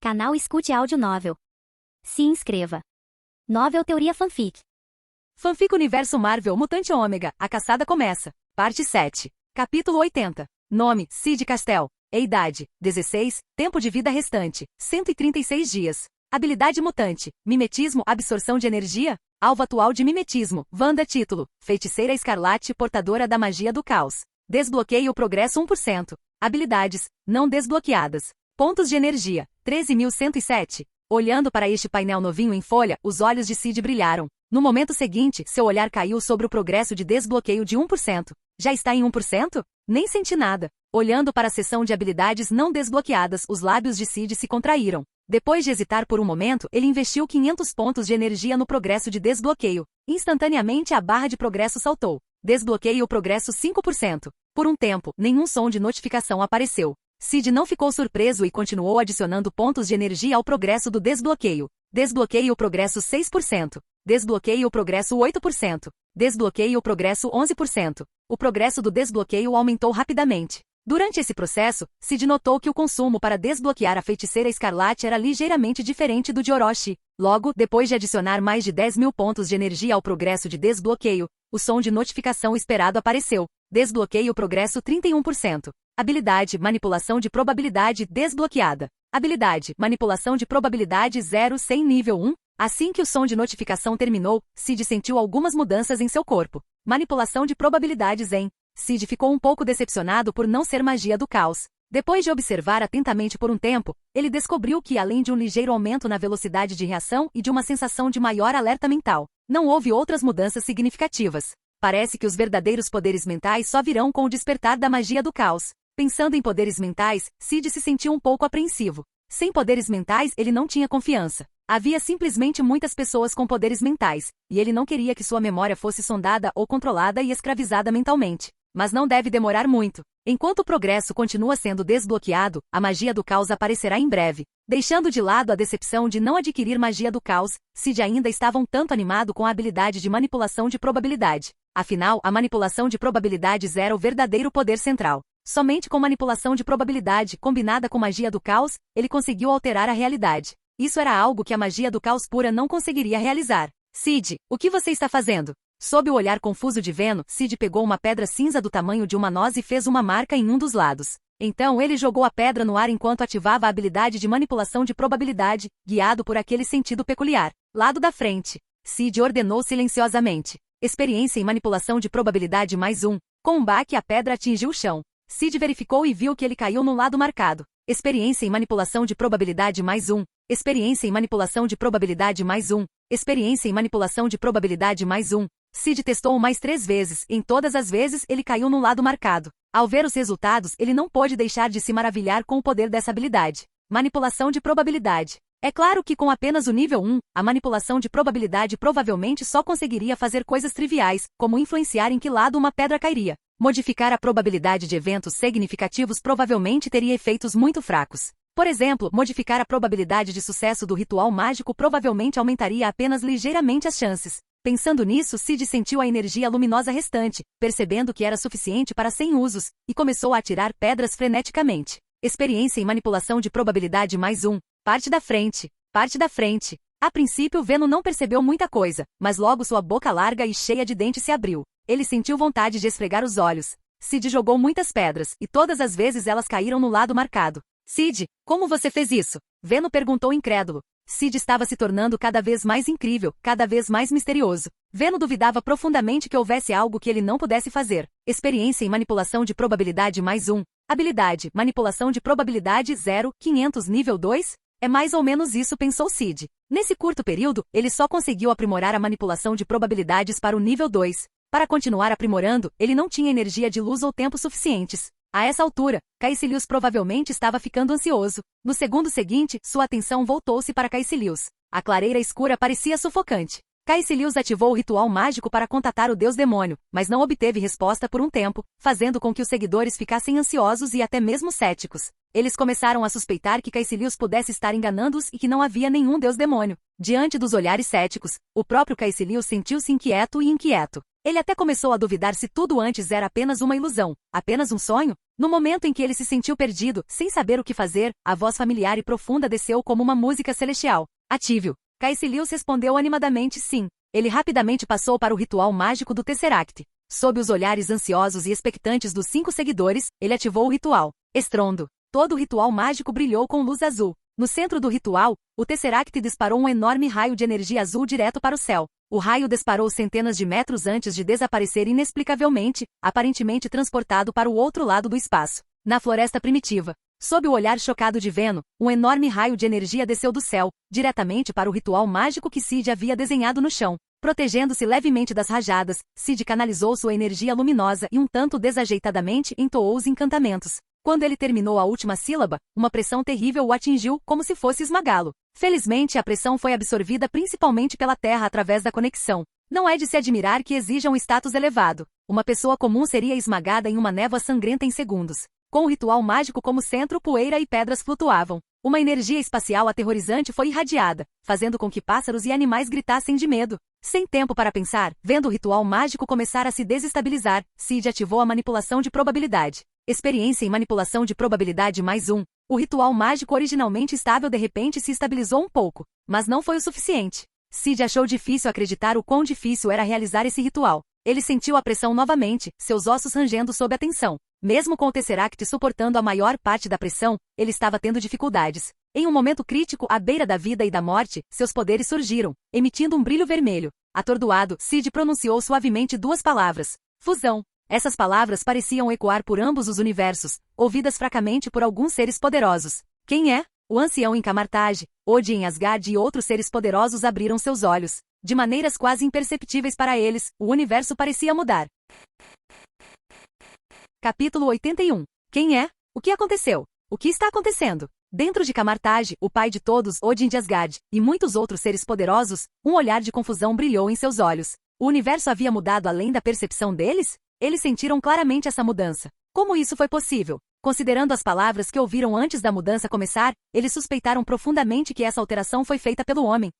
Canal Escute Áudio Novel. Se inscreva. Novel Teoria Fanfic. Fanfic Universo Marvel Mutante Ômega, A Caçada Começa. Parte 7. Capítulo 80. Nome, Cid Castel. Idade, 16. Tempo de vida restante, 136 dias. Habilidade mutante, mimetismo, absorção de energia. Alvo atual de mimetismo, Wanda título, Feiticeira Escarlate portadora da magia do caos. Desbloqueio progresso 1%. Habilidades, não desbloqueadas. Pontos de energia, 13.107. Olhando para este painel novinho em folha, os olhos de Cid brilharam. No momento seguinte, seu olhar caiu sobre o progresso de desbloqueio de 1%. Já está em 1%? Nem senti nada. Olhando para a seção de habilidades não desbloqueadas, os lábios de Cid se contraíram. Depois de hesitar por um momento, ele investiu 500 pontos de energia no progresso de desbloqueio. Instantaneamente a barra de progresso saltou. Desbloqueio progresso 5%. Por um tempo, nenhum som de notificação apareceu. Cid não ficou surpreso e continuou adicionando pontos de energia ao progresso do desbloqueio. Desbloqueio progresso 6%. Desbloqueio progresso 8%. Desbloqueio progresso 11%. O progresso do desbloqueio aumentou rapidamente. Durante esse processo, Cid notou que o consumo para desbloquear a Feiticeira Escarlate era ligeiramente diferente do de Orochi. Logo, depois de adicionar mais de 10.000 pontos de energia ao progresso de desbloqueio, o som de notificação esperado apareceu. Desbloqueio progresso 31%. Habilidade, manipulação de probabilidade desbloqueada. Habilidade, manipulação de probabilidade 0 sem nível 1. Assim que o som de notificação terminou, Cid sentiu algumas mudanças em seu corpo. Manipulação de probabilidades em. Cid ficou um pouco decepcionado por não ser magia do caos. Depois de observar atentamente por um tempo, ele descobriu que, além de um ligeiro aumento na velocidade de reação e de uma sensação de maior alerta mental, não houve outras mudanças significativas. Parece que os verdadeiros poderes mentais só virão com o despertar da magia do caos. Pensando em poderes mentais, Cid se sentiu um pouco apreensivo. Sem poderes mentais, ele não tinha confiança. Havia simplesmente muitas pessoas com poderes mentais, e ele não queria que sua memória fosse sondada ou controlada e escravizada mentalmente. Mas não deve demorar muito. Enquanto o progresso continua sendo desbloqueado, a magia do caos aparecerá em breve. Deixando de lado a decepção de não adquirir magia do caos, Cid ainda estava um tanto animado com a habilidade de manipulação de probabilidade. Afinal, a manipulação de probabilidades era o verdadeiro poder central. Somente com manipulação de probabilidade, combinada com magia do caos, ele conseguiu alterar a realidade. Isso era algo que a magia do caos pura não conseguiria realizar. Cid, o que você está fazendo? Sob o olhar confuso de Veno, Cid pegou uma pedra cinza do tamanho de uma noz e fez uma marca em um dos lados. Então ele jogou a pedra no ar enquanto ativava a habilidade de manipulação de probabilidade, guiado por aquele sentido peculiar. Lado da frente. Cid ordenou silenciosamente. Experiência em manipulação de probabilidade mais 1. Com um baque a pedra atingiu o chão. Cid verificou e viu que ele caiu no lado marcado. Experiência em manipulação de probabilidade mais 1. Experiência em manipulação de probabilidade mais 1. Experiência em manipulação de probabilidade mais 1. Cid testou mais 3 vezes, em todas as vezes ele caiu no lado marcado. Ao ver os resultados, ele não pôde deixar de se maravilhar com o poder dessa habilidade. Manipulação de probabilidade. É claro que com apenas o nível 1, a manipulação de probabilidade provavelmente só conseguiria fazer coisas triviais, como influenciar em que lado uma pedra cairia. Modificar a probabilidade de eventos significativos provavelmente teria efeitos muito fracos. Por exemplo, modificar a probabilidade de sucesso do ritual mágico provavelmente aumentaria apenas ligeiramente as chances. Pensando nisso, Cid sentiu a energia luminosa restante, percebendo que era suficiente para 100 usos, e começou a atirar pedras freneticamente. Experiência em manipulação de probabilidade mais 1. Parte da frente. Parte da frente. A princípio, Veno não percebeu muita coisa, mas logo sua boca larga e cheia de dentes se abriu. Ele sentiu vontade de esfregar os olhos. Cid jogou muitas pedras, e todas as vezes elas caíram no lado marcado. Cid, como você fez isso? Veno perguntou incrédulo. Cid estava se tornando cada vez mais incrível, cada vez mais misterioso. Veno duvidava profundamente que houvesse algo que ele não pudesse fazer. Experiência em manipulação de probabilidade mais 1. Habilidade, manipulação de probabilidade 0, 500 nível 2? É mais ou menos isso, pensou Cid. Nesse curto período, ele só conseguiu aprimorar a manipulação de probabilidades para o nível 2. Para continuar aprimorando, ele não tinha energia de luz ou tempo suficientes. A essa altura, Caecilius provavelmente estava ficando ansioso. No segundo seguinte, sua atenção voltou-se para Caecilius. A clareira escura parecia sufocante. Caecilius ativou o ritual mágico para contatar o deus demônio, mas não obteve resposta por um tempo, fazendo com que os seguidores ficassem ansiosos e até mesmo céticos. Eles começaram a suspeitar que Caecilius pudesse estar enganando-os e que não havia nenhum deus demônio. Diante dos olhares céticos, o próprio Caecilius sentiu-se inquieto e inquieto. Ele até começou a duvidar se tudo antes era apenas uma ilusão, apenas um sonho. No momento em que ele se sentiu perdido, sem saber o que fazer, a voz familiar e profunda desceu como uma música celestial. Ative-o. Caecilius respondeu animadamente sim. Ele rapidamente passou para o ritual mágico do Tesseract. Sob os olhares ansiosos e expectantes dos 5 seguidores, ele ativou o ritual. Estrondo. Todo o ritual mágico brilhou com luz azul. No centro do ritual, o Tesseract disparou um enorme raio de energia azul direto para o céu. O raio disparou centenas de metros antes de desaparecer inexplicavelmente, aparentemente transportado para o outro lado do espaço. Na floresta primitiva, sob o olhar chocado de Veno, um enorme raio de energia desceu do céu, diretamente para o ritual mágico que Sid havia desenhado no chão. Protegendo-se levemente das rajadas, Sid canalizou sua energia luminosa e um tanto desajeitadamente entoou os encantamentos. Quando ele terminou a última sílaba, uma pressão terrível o atingiu como se fosse esmagá-lo. Felizmente, a pressão foi absorvida principalmente pela Terra através da conexão. Não é de se admirar que exija um status elevado. Uma pessoa comum seria esmagada em uma névoa sangrenta em segundos. Com o ritual mágico como centro, poeira e pedras flutuavam. Uma energia espacial aterrorizante foi irradiada, fazendo com que pássaros e animais gritassem de medo. Sem tempo para pensar, vendo o ritual mágico começar a se desestabilizar, Sid ativou a manipulação de probabilidade. Experiência em manipulação de probabilidade +1. O ritual mágico originalmente estável de repente se estabilizou um pouco, mas não foi o suficiente. Sid achou difícil acreditar o quão difícil era realizar esse ritual. Ele sentiu a pressão novamente, seus ossos rangendo sob a tensão. Mesmo com o Tesseract suportando a maior parte da pressão, ele estava tendo dificuldades. Em um momento crítico à beira da vida e da morte, seus poderes surgiram, emitindo um brilho vermelho. Atordoado, Sid pronunciou suavemente 2 palavras. Fusão. Essas palavras pareciam ecoar por ambos os universos, ouvidas fracamente por alguns seres poderosos. Quem é? O ancião em Camartage, Odin em Asgard e outros seres poderosos abriram seus olhos. De maneiras quase imperceptíveis para eles, o universo parecia mudar. Capítulo 81. Quem é? O que aconteceu? O que está acontecendo? Dentro de Camartage, o pai de todos, Odin de Asgard, e muitos outros seres poderosos, um olhar de confusão brilhou em seus olhos. O universo havia mudado além da percepção deles? Eles sentiram claramente essa mudança. Como isso foi possível? Considerando as palavras que ouviram antes da mudança começar, eles suspeitaram profundamente que essa alteração foi feita pelo homem.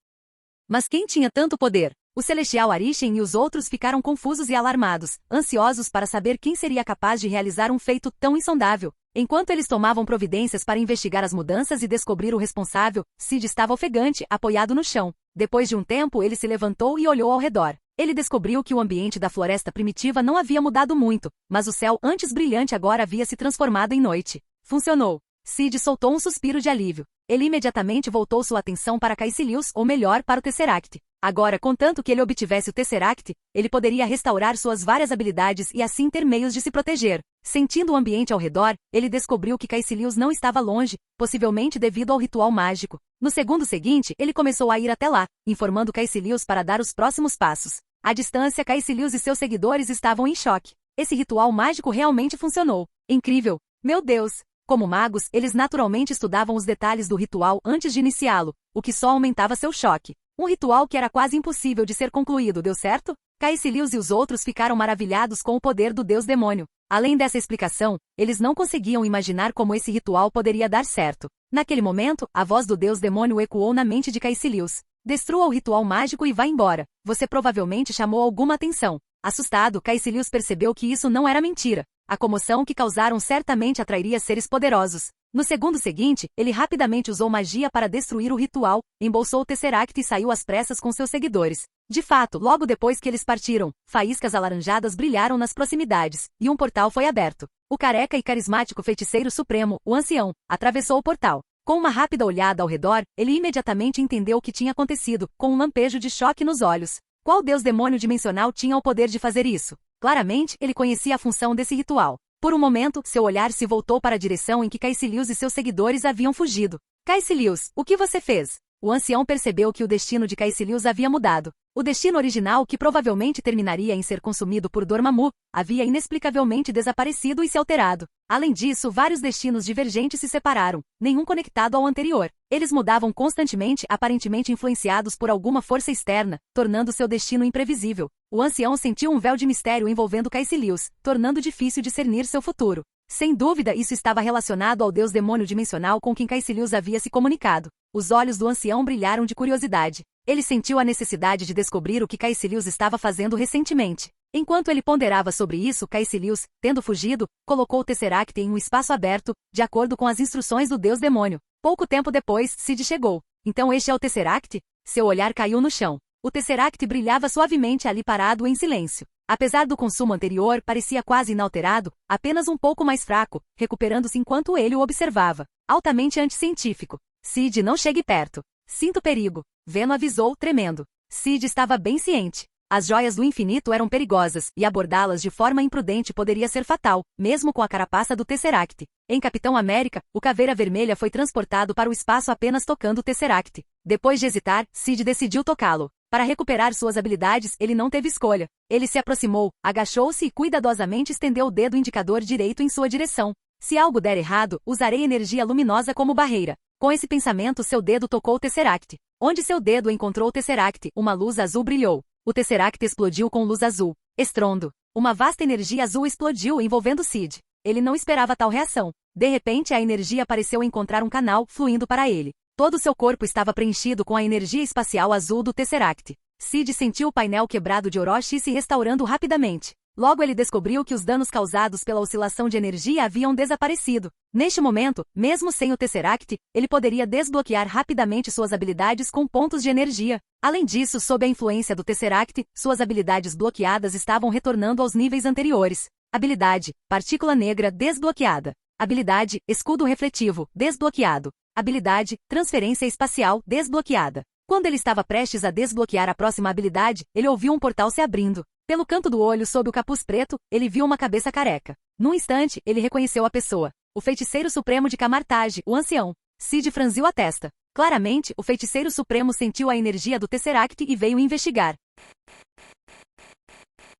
Mas quem tinha tanto poder? O celestial Arishem e os outros ficaram confusos e alarmados, ansiosos para saber quem seria capaz de realizar um feito tão insondável. Enquanto eles tomavam providências para investigar as mudanças e descobrir o responsável, Sid estava ofegante, apoiado no chão. Depois de um tempo, ele se levantou e olhou ao redor. Ele descobriu que o ambiente da floresta primitiva não havia mudado muito, mas o céu antes brilhante agora havia se transformado em noite. Funcionou. Sid soltou um suspiro de alívio. Ele imediatamente voltou sua atenção para Caecilius, ou melhor, para o Tesseract. Agora, contanto que ele obtivesse o Tesseract, ele poderia restaurar suas várias habilidades e assim ter meios de se proteger. Sentindo o ambiente ao redor, ele descobriu que Caecilius não estava longe, possivelmente devido ao ritual mágico. No segundo seguinte, ele começou a ir até lá, informando Caecilius para dar os próximos passos. À distância, Caecilius e seus seguidores estavam em choque. Esse ritual mágico realmente funcionou. Incrível! Meu Deus! Como magos, eles naturalmente estudavam os detalhes do ritual antes de iniciá-lo, o que só aumentava seu choque. Um ritual que era quase impossível de ser concluído, deu certo? Caecilius e os outros ficaram maravilhados com o poder do deus demônio. Além dessa explicação, eles não conseguiam imaginar como esse ritual poderia dar certo. Naquele momento, a voz do deus demônio ecoou na mente de Caecilius. Destrua o ritual mágico e vá embora. Você provavelmente chamou alguma atenção. Assustado, Caecilius percebeu que isso não era mentira. A comoção que causaram certamente atrairia seres poderosos. No segundo seguinte, ele rapidamente usou magia para destruir o ritual, embolsou o Tesseract e saiu às pressas com seus seguidores. De fato, logo depois que eles partiram, faíscas alaranjadas brilharam nas proximidades, e um portal foi aberto. O careca e carismático feiticeiro supremo, o ancião, atravessou o portal. Com uma rápida olhada ao redor, ele imediatamente entendeu o que tinha acontecido, com um lampejo de choque nos olhos. Qual deus demônio dimensional tinha o poder de fazer isso? Claramente, ele conhecia a função desse ritual. Por um momento, seu olhar se voltou para a direção em que Caecilius e seus seguidores haviam fugido. Caecilius, o que você fez? O ancião percebeu que o destino de Caecilius havia mudado. O destino original, que provavelmente terminaria em ser consumido por Dormammu, havia inexplicavelmente desaparecido e se alterado. Além disso, vários destinos divergentes se separaram, nenhum conectado ao anterior. Eles mudavam constantemente, aparentemente influenciados por alguma força externa, tornando seu destino imprevisível. O ancião sentiu um véu de mistério envolvendo Caecilius, tornando difícil discernir seu futuro. Sem dúvida, isso estava relacionado ao deus demônio dimensional com quem Caecilius havia se comunicado. Os olhos do ancião brilharam de curiosidade. Ele sentiu a necessidade de descobrir o que Caecilius estava fazendo recentemente. Enquanto ele ponderava sobre isso, Caecilius, tendo fugido, colocou o Tesseract em um espaço aberto, de acordo com as instruções do deus demônio. Pouco tempo depois, Cid chegou. Então este é o Tesseract? Seu olhar caiu no chão. O Tesseract brilhava suavemente ali parado em silêncio. Apesar do consumo anterior, parecia quase inalterado, apenas um pouco mais fraco, recuperando-se enquanto ele o observava. Altamente anticientífico. Cid, não chegue perto. Sinto perigo. Veno avisou, tremendo. Cid estava bem ciente. As joias do infinito eram perigosas, e abordá-las de forma imprudente poderia ser fatal, mesmo com a carapaça do Tesseract. Em Capitão América, o Caveira Vermelha foi transportado para o espaço apenas tocando o Tesseract. Depois de hesitar, Cid decidiu tocá-lo. Para recuperar suas habilidades, ele não teve escolha. Ele se aproximou, agachou-se e cuidadosamente estendeu o dedo indicador direito em sua direção. Se algo der errado, usarei energia luminosa como barreira. Com esse pensamento, seu dedo tocou o Tesseract. Onde seu dedo encontrou o Tesseract, uma luz azul brilhou. O Tesseract explodiu com luz azul. Estrondo. Uma vasta energia azul explodiu envolvendo Cid. Ele não esperava tal reação. De repente, a energia pareceu encontrar um canal, fluindo para ele. Todo seu corpo estava preenchido com a energia espacial azul do Tesseract. Cid sentiu o painel quebrado de Orochi se restaurando rapidamente. Logo ele descobriu que os danos causados pela oscilação de energia haviam desaparecido. Neste momento, mesmo sem o Tesseract, ele poderia desbloquear rapidamente suas habilidades com pontos de energia. Além disso, sob a influência do Tesseract, suas habilidades bloqueadas estavam retornando aos níveis anteriores. Habilidade: Partícula Negra desbloqueada. Habilidade: Escudo Refletivo desbloqueado. Habilidade: Transferência Espacial desbloqueada. Quando ele estava prestes a desbloquear a próxima habilidade, ele ouviu um portal se abrindo. Pelo canto do olho sob o capuz preto, ele viu uma cabeça careca. Num instante, ele reconheceu a pessoa. O Feiticeiro Supremo de Camartage, o Ancião. Cid franziu a testa. Claramente, o Feiticeiro Supremo sentiu a energia do Tesseract e veio investigar.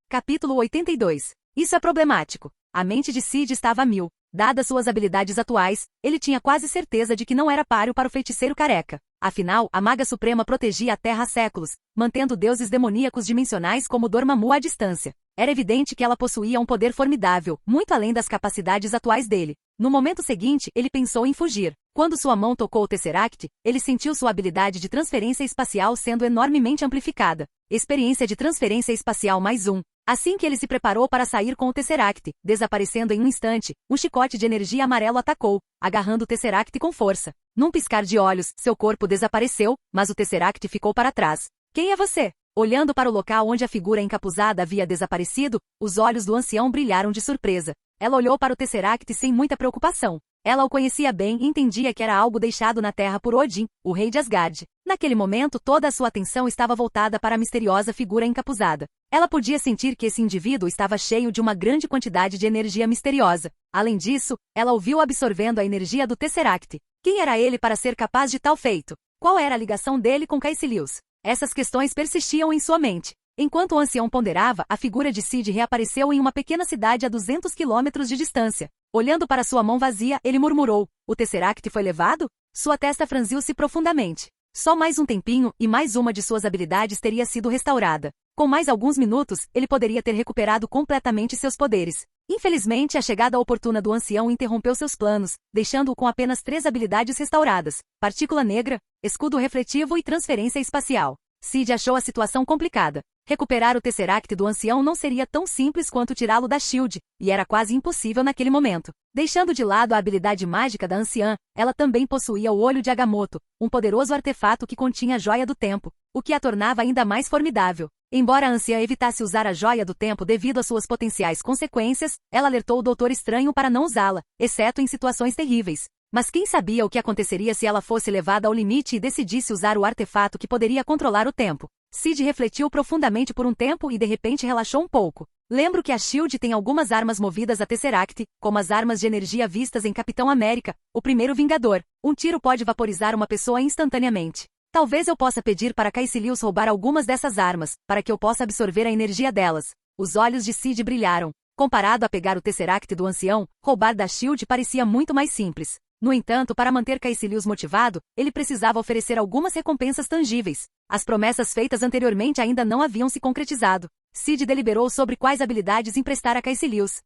Capítulo 82. Isso é problemático. A mente de Cid estava a mil. Dadas suas habilidades atuais, ele tinha quase certeza de que não era páreo para o Feiticeiro Careca. Afinal, a Maga Suprema protegia a Terra há séculos, mantendo deuses demoníacos dimensionais como Dormammu à distância. Era evidente que ela possuía um poder formidável, muito além das capacidades atuais dele. No momento seguinte, ele pensou em fugir. Quando sua mão tocou o Tesseract, ele sentiu sua habilidade de transferência espacial sendo enormemente amplificada. Experiência de transferência espacial mais 1. Assim que ele se preparou para sair com o Tesseract, desaparecendo em um instante, um chicote de energia amarelo atacou, agarrando o Tesseract com força. Num piscar de olhos, seu corpo desapareceu, mas o Tesseract ficou para trás. Quem é você? Olhando para o local onde a figura encapuzada havia desaparecido, os olhos do ancião brilharam de surpresa. Ela olhou para o Tesseract sem muita preocupação. Ela o conhecia bem e entendia que era algo deixado na Terra por Odin, o rei de Asgard. Naquele momento, toda a sua atenção estava voltada para a misteriosa figura encapuzada. Ela podia sentir que esse indivíduo estava cheio de uma grande quantidade de energia misteriosa. Além disso, ela o viu absorvendo a energia do Tesseract. Quem era ele para ser capaz de tal feito? Qual era a ligação dele com Caecilius? Essas questões persistiam em sua mente. Enquanto o ancião ponderava, a figura de Cid reapareceu em uma pequena cidade a 200 quilômetros de distância. Olhando para sua mão vazia, ele murmurou: "O Tesseract foi levado?" Sua testa franziu-se profundamente. Só mais um tempinho, e mais uma de suas habilidades teria sido restaurada. Com mais alguns minutos, ele poderia ter recuperado completamente seus poderes. Infelizmente, a chegada oportuna do ancião interrompeu seus planos, deixando-o com apenas 3 habilidades restauradas: Partícula Negra, Escudo Refletivo e Transferência Espacial. Cid achou a situação complicada. Recuperar o Tesseract do ancião não seria tão simples quanto tirá-lo da Shield, e era quase impossível naquele momento. Deixando de lado a habilidade mágica da anciã, ela também possuía o Olho de Agamotto, um poderoso artefato que continha a Joia do Tempo, o que a tornava ainda mais formidável. Embora a anciã evitasse usar a Joia do Tempo devido às suas potenciais consequências, ela alertou o Doutor Estranho para não usá-la, exceto em situações terríveis. Mas quem sabia o que aconteceria se ela fosse levada ao limite e decidisse usar o artefato que poderia controlar o tempo? Cid refletiu profundamente por um tempo e de repente relaxou um pouco. Lembro que a SHIELD tem algumas armas movidas a Tesseract, como as armas de energia vistas em Capitão América, o primeiro Vingador. Um tiro pode vaporizar uma pessoa instantaneamente. Talvez eu possa pedir para Caecilius roubar algumas dessas armas, para que eu possa absorver a energia delas. Os olhos de Cid brilharam. Comparado a pegar o Tesseract do ancião, roubar da SHIELD parecia muito mais simples. No entanto, para manter Caecilius motivado, ele precisava oferecer algumas recompensas tangíveis. As promessas feitas anteriormente ainda não haviam se concretizado. Cid deliberou sobre quais habilidades emprestar a Caecilius.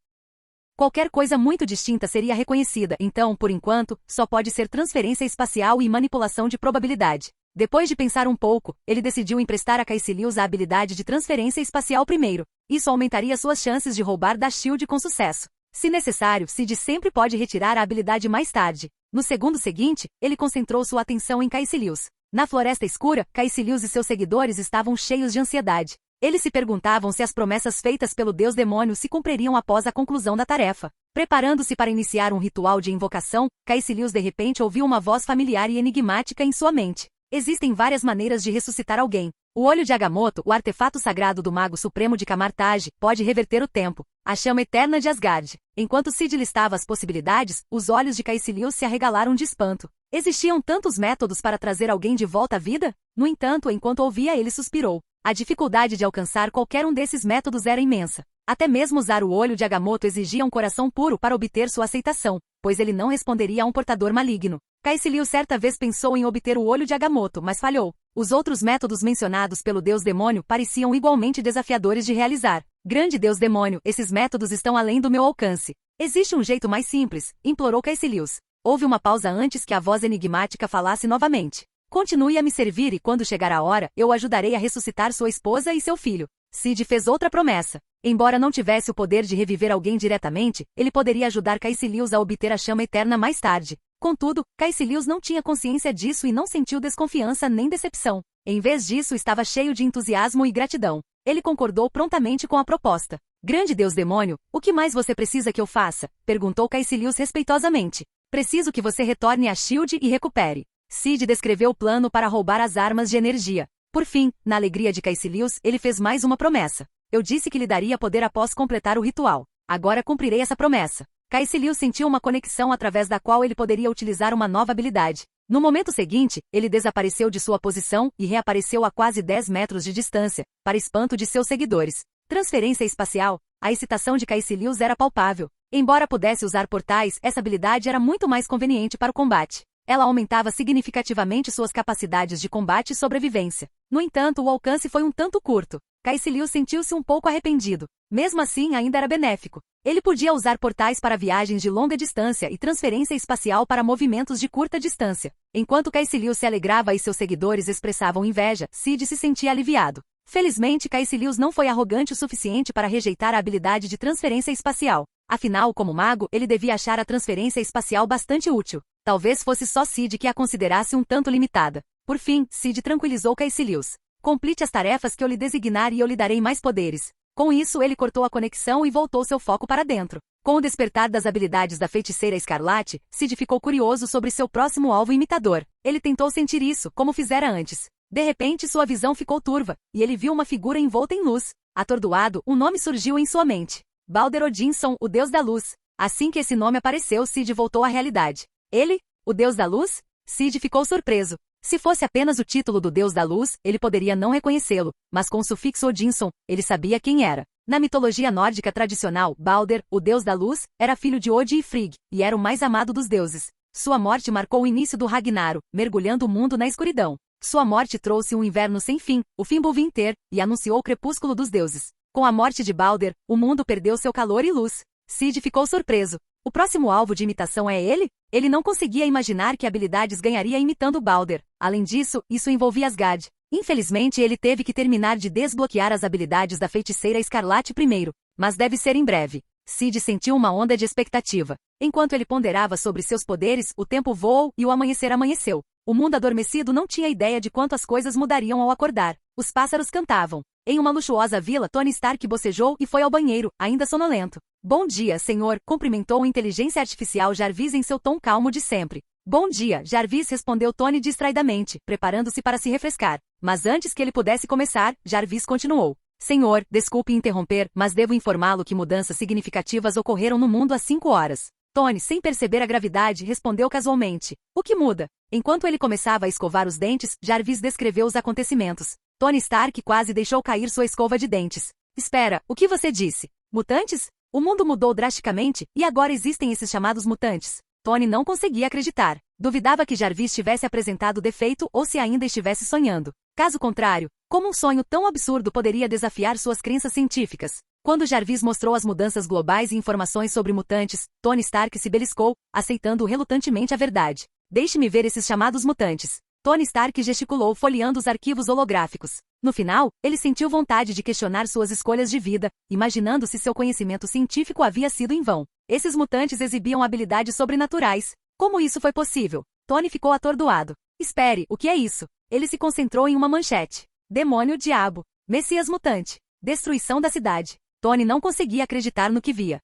Qualquer coisa muito distinta seria reconhecida, então, por enquanto, só pode ser transferência espacial e manipulação de probabilidade. Depois de pensar um pouco, ele decidiu emprestar a Caecilius a habilidade de transferência espacial primeiro. Isso aumentaria suas chances de roubar da SHIELD com sucesso. Se necessário, Sid sempre pode retirar a habilidade mais tarde. No segundo seguinte, ele concentrou sua atenção em Caecilius. Na floresta escura, Caecilius e seus seguidores estavam cheios de ansiedade. Eles se perguntavam se as promessas feitas pelo deus demônio se cumpririam após a conclusão da tarefa. Preparando-se para iniciar um ritual de invocação, Caecilius de repente ouviu uma voz familiar e enigmática em sua mente. Existem várias maneiras de ressuscitar alguém. O olho de Agamotto, o artefato sagrado do Mago Supremo de Camartage, pode reverter o tempo. A chama eterna de Asgard. Enquanto Sid listava as possibilidades, os olhos de Caecilius se arregalaram de espanto. Existiam tantos métodos para trazer alguém de volta à vida? No entanto, enquanto ouvia, ele suspirou. A dificuldade de alcançar qualquer um desses métodos era imensa. Até mesmo usar o olho de Agamotto exigia um coração puro para obter sua aceitação, pois ele não responderia a um portador maligno. Caecilius certa vez pensou em obter o olho de Agamotto, mas falhou. Os outros métodos mencionados pelo deus demônio pareciam igualmente desafiadores de realizar. Grande deus demônio, esses métodos estão além do meu alcance. Existe um jeito mais simples, implorou Caecilius. Houve uma pausa antes que a voz enigmática falasse novamente. Continue a me servir e quando chegar a hora, eu o ajudarei a ressuscitar sua esposa e seu filho. Sid fez outra promessa. Embora não tivesse o poder de reviver alguém diretamente, ele poderia ajudar Caecilius a obter a chama eterna mais tarde. Contudo, Caecilius não tinha consciência disso e não sentiu desconfiança nem decepção. Em vez disso, estava cheio de entusiasmo e gratidão. Ele concordou prontamente com a proposta. Grande deus demônio, o que mais você precisa que eu faça? Perguntou Caecilius respeitosamente. Preciso que você retorne a SHIELD e recupere. Sid descreveu o plano para roubar as armas de energia. Por fim, na alegria de Caecilius, ele fez mais uma promessa. Eu disse que lhe daria poder após completar o ritual. Agora cumprirei essa promessa. Caecilius sentiu uma conexão através da qual ele poderia utilizar uma nova habilidade. No momento seguinte, ele desapareceu de sua posição e reapareceu a quase 10 metros de distância, para espanto de seus seguidores. Transferência espacial. A excitação de Caecilius era palpável. Embora pudesse usar portais, essa habilidade era muito mais conveniente para o combate. Ela aumentava significativamente suas capacidades de combate e sobrevivência. No entanto, o alcance foi um tanto curto. Caecilius sentiu-se um pouco arrependido. Mesmo assim, ainda era benéfico. Ele podia usar portais para viagens de longa distância e transferência espacial para movimentos de curta distância. Enquanto Caecilius se alegrava e seus seguidores expressavam inveja, Sid se sentia aliviado. Felizmente, Caecilius não foi arrogante o suficiente para rejeitar a habilidade de transferência espacial. Afinal, como mago, ele devia achar a transferência espacial bastante útil. Talvez fosse só Sid que a considerasse um tanto limitada. Por fim, Sid tranquilizou Caecilius. Complete as tarefas que eu lhe designar e eu lhe darei mais poderes. Com isso, ele cortou a conexão e voltou seu foco para dentro. Com o despertar das habilidades da feiticeira Escarlate, Sid ficou curioso sobre seu próximo alvo imitador. Ele tentou sentir isso, como fizera antes. De repente, sua visão ficou turva, e ele viu uma figura envolta em luz. Atordoado, um nome surgiu em sua mente. Balder Odinson, o Deus da Luz. Assim que esse nome apareceu, Sid voltou à realidade. Ele? O Deus da Luz? Sid ficou surpreso. Se fosse apenas o título do Deus da Luz, ele poderia não reconhecê-lo, mas com o sufixo Odinson, ele sabia quem era. Na mitologia nórdica tradicional, Balder, o Deus da Luz, era filho de Odi e Frigg, e era o mais amado dos deuses. Sua morte marcou o início do Ragnarok, mergulhando o mundo na escuridão. Sua morte trouxe um inverno sem fim, o Fimbulvinter, e anunciou o crepúsculo dos deuses. Com a morte de Balder, o mundo perdeu seu calor e luz. Sid ficou surpreso. O próximo alvo de imitação é ele? Ele não conseguia imaginar que habilidades ganharia imitando Balder. Além disso, isso envolvia Asgard. Infelizmente, ele teve que terminar de desbloquear as habilidades da feiticeira Escarlate primeiro. Mas deve ser em breve. Sid sentiu uma onda de expectativa. Enquanto ele ponderava sobre seus poderes, o tempo voou e o amanhecer amanheceu. O mundo adormecido não tinha ideia de quanto as coisas mudariam ao acordar. Os pássaros cantavam. Em uma luxuosa vila, Tony Stark bocejou e foi ao banheiro, ainda sonolento. Bom dia, senhor, cumprimentou a inteligência artificial Jarvis em seu tom calmo de sempre. Bom dia, Jarvis, respondeu Tony distraidamente, preparando-se para se refrescar. Mas antes que ele pudesse começar, Jarvis continuou. Senhor, desculpe interromper, mas devo informá-lo que mudanças significativas ocorreram no mundo há 5 horas. Tony, sem perceber a gravidade, respondeu casualmente. O que muda? Enquanto ele começava a escovar os dentes, Jarvis descreveu os acontecimentos. Tony Stark quase deixou cair sua escova de dentes. Espera, o que você disse? Mutantes? O mundo mudou drasticamente, e agora existem esses chamados mutantes. Tony não conseguia acreditar. Duvidava que Jarvis tivesse apresentado defeito ou se ainda estivesse sonhando. Caso contrário, como um sonho tão absurdo poderia desafiar suas crenças científicas? Quando Jarvis mostrou as mudanças globais e informações sobre mutantes, Tony Stark se beliscou, aceitando relutantemente a verdade. Deixe-me ver esses chamados mutantes. Tony Stark gesticulou folheando os arquivos holográficos. No final, ele sentiu vontade de questionar suas escolhas de vida, imaginando se seu conhecimento científico havia sido em vão. Esses mutantes exibiam habilidades sobrenaturais. Como isso foi possível? Tony ficou atordoado. Espere, o que é isso? Ele se concentrou em uma manchete. Demônio diabo. Messias mutante. Destruição da cidade. Tony não conseguia acreditar no que via.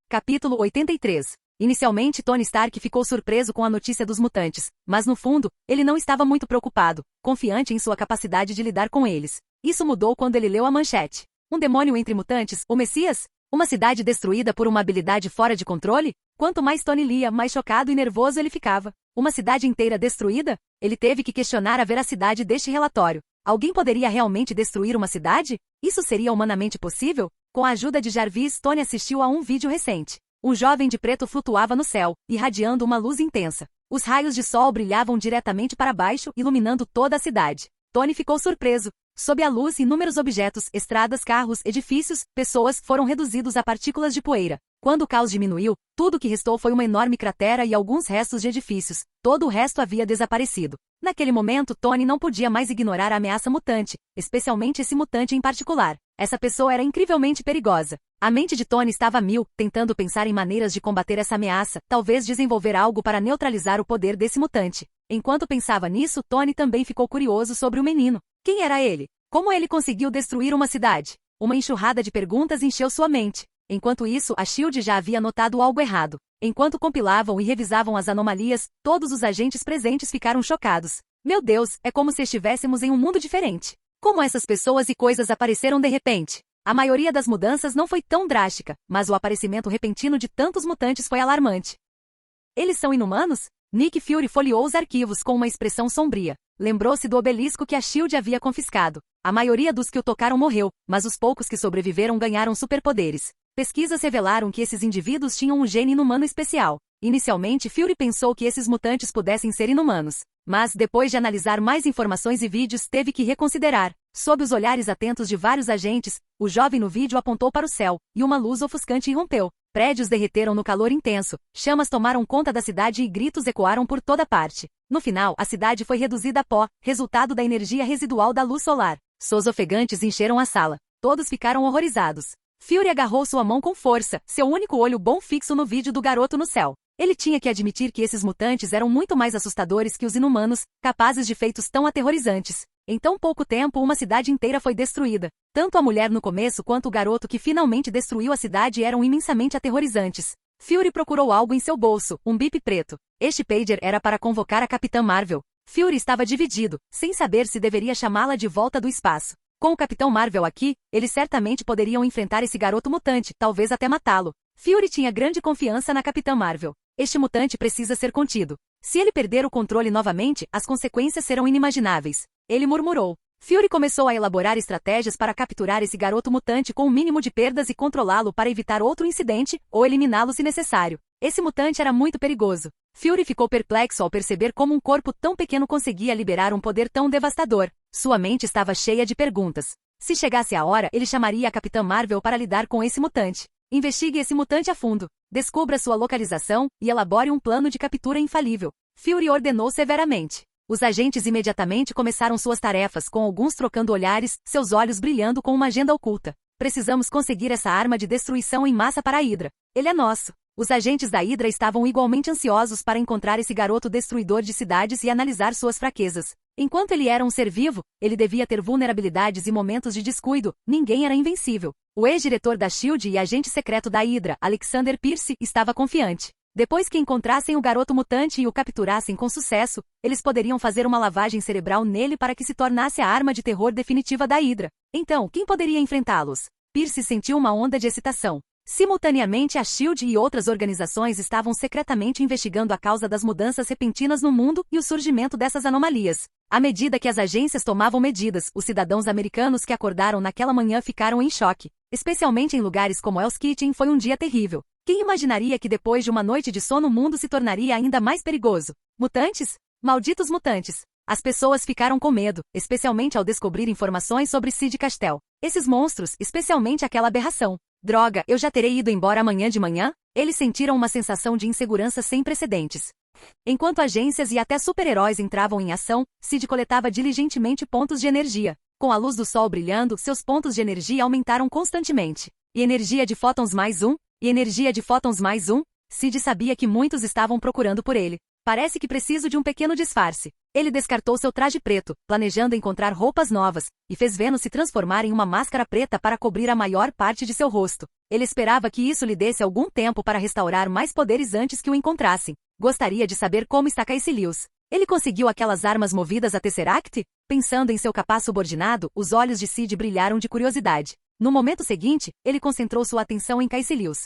Capítulo 83. Inicialmente Tony Stark ficou surpreso com a notícia dos mutantes, mas no fundo, ele não estava muito preocupado, confiante em sua capacidade de lidar com eles. Isso mudou quando ele leu a manchete. Um demônio entre mutantes, o Messias? Uma cidade destruída por uma habilidade fora de controle? Quanto mais Tony lia, mais chocado e nervoso ele ficava. Uma cidade inteira destruída? Ele teve que questionar a veracidade deste relatório. Alguém poderia realmente destruir uma cidade? Isso seria humanamente possível? Com a ajuda de Jarvis, Tony assistiu a um vídeo recente. Um jovem de preto flutuava no céu, irradiando uma luz intensa. Os raios de sol brilhavam diretamente para baixo, iluminando toda a cidade. Tony ficou surpreso. Sob a luz, inúmeros objetos, estradas, carros, edifícios, pessoas foram reduzidos a partículas de poeira. Quando o caos diminuiu, tudo o que restou foi uma enorme cratera e alguns restos de edifícios. Todo o resto havia desaparecido. Naquele momento, Tony não podia mais ignorar a ameaça mutante, especialmente esse mutante em particular. Essa pessoa era incrivelmente perigosa. A mente de Tony estava a mil, tentando pensar em maneiras de combater essa ameaça, talvez desenvolver algo para neutralizar o poder desse mutante. Enquanto pensava nisso, Tony também ficou curioso sobre o menino. Quem era ele? Como ele conseguiu destruir uma cidade? Uma enxurrada de perguntas encheu sua mente. Enquanto isso, a SHIELD já havia notado algo errado. Enquanto compilavam e revisavam as anomalias, todos os agentes presentes ficaram chocados. Meu Deus, é como se estivéssemos em um mundo diferente. Como essas pessoas e coisas apareceram de repente? A maioria das mudanças não foi tão drástica, mas o aparecimento repentino de tantos mutantes foi alarmante. Eles são inumanos? Nick Fury folheou os arquivos com uma expressão sombria. Lembrou-se do obelisco que a SHIELD havia confiscado. A maioria dos que o tocaram morreu, mas os poucos que sobreviveram ganharam superpoderes. Pesquisas revelaram que esses indivíduos tinham um gene inumano especial. Inicialmente, Fury pensou que esses mutantes pudessem ser inumanos. Mas, depois de analisar mais informações e vídeos, teve que reconsiderar. Sob os olhares atentos de vários agentes, o jovem no vídeo apontou para o céu, e uma luz ofuscante irrompeu. Prédios derreteram no calor intenso, chamas tomaram conta da cidade e gritos ecoaram por toda parte. No final, a cidade foi reduzida a pó, resultado da energia residual da luz solar. Sons ofegantes encheram a sala. Todos ficaram horrorizados. Fury agarrou sua mão com força, seu único olho bom fixo no vídeo do garoto no céu. Ele tinha que admitir que esses mutantes eram muito mais assustadores que os inumanos, capazes de feitos tão aterrorizantes. Em tão pouco tempo, uma cidade inteira foi destruída. Tanto a mulher no começo quanto o garoto que finalmente destruiu a cidade eram imensamente aterrorizantes. Fury procurou algo em seu bolso, um bip preto. Este pager era para convocar a Capitã Marvel. Fury estava dividido, sem saber se deveria chamá-la de volta do espaço. Com o Capitão Marvel aqui, eles certamente poderiam enfrentar esse garoto mutante, talvez até matá-lo. Fury tinha grande confiança na Capitã Marvel. Este mutante precisa ser contido. Se ele perder o controle novamente, as consequências serão inimagináveis. Ele murmurou. Fury começou a elaborar estratégias para capturar esse garoto mutante com o mínimo de perdas e controlá-lo para evitar outro incidente, ou eliminá-lo se necessário. Esse mutante era muito perigoso. Fury ficou perplexo ao perceber como um corpo tão pequeno conseguia liberar um poder tão devastador. Sua mente estava cheia de perguntas. Se chegasse a hora, ele chamaria a Capitã Marvel para lidar com esse mutante. Investigue esse mutante a fundo. Descubra sua localização e elabore um plano de captura infalível. Fury ordenou severamente. Os agentes imediatamente começaram suas tarefas, com alguns trocando olhares, seus olhos brilhando com uma agenda oculta. Precisamos conseguir essa arma de destruição em massa para a Hydra. Ele é nosso. Os agentes da Hydra estavam igualmente ansiosos para encontrar esse garoto destruidor de cidades e analisar suas fraquezas. Enquanto ele era um ser vivo, ele devia ter vulnerabilidades e momentos de descuido. Ninguém era invencível. O ex-diretor da SHIELD e agente secreto da Hydra, Alexander Pierce, estava confiante. Depois que encontrassem o garoto mutante e o capturassem com sucesso, eles poderiam fazer uma lavagem cerebral nele para que se tornasse a arma de terror definitiva da Hydra. Então, quem poderia enfrentá-los? Pierce sentiu uma onda de excitação. Simultaneamente, a SHIELD e outras organizações estavam secretamente investigando a causa das mudanças repentinas no mundo e o surgimento dessas anomalias. À medida que as agências tomavam medidas, os cidadãos americanos que acordaram naquela manhã ficaram em choque. Especialmente em lugares como Hell's Kitchen, foi um dia terrível. Quem imaginaria que depois de uma noite de sono o mundo se tornaria ainda mais perigoso? Mutantes? Malditos mutantes! As pessoas ficaram com medo, especialmente ao descobrir informações sobre Sid Castel. Esses monstros, especialmente aquela aberração. Droga, eu já terei ido embora amanhã de manhã? Eles sentiram uma sensação de insegurança sem precedentes. Enquanto agências e até super-heróis entravam em ação, Cid coletava diligentemente pontos de energia. Com a luz do sol brilhando, seus pontos de energia aumentaram constantemente. E energia de fótons mais um? E energia de fótons mais um? Cid sabia que muitos estavam procurando por ele. Parece que preciso de um pequeno disfarce. Ele descartou seu traje preto, planejando encontrar roupas novas, e fez Vênus se transformar em uma máscara preta para cobrir a maior parte de seu rosto. Ele esperava que isso lhe desse algum tempo para restaurar mais poderes antes que o encontrassem. Gostaria de saber como está Caecilius. Ele conseguiu aquelas armas movidas a Tesseract? Pensando em seu capaz subordinado, os olhos de Cid brilharam de curiosidade. No momento seguinte, ele concentrou sua atenção em Caecilius.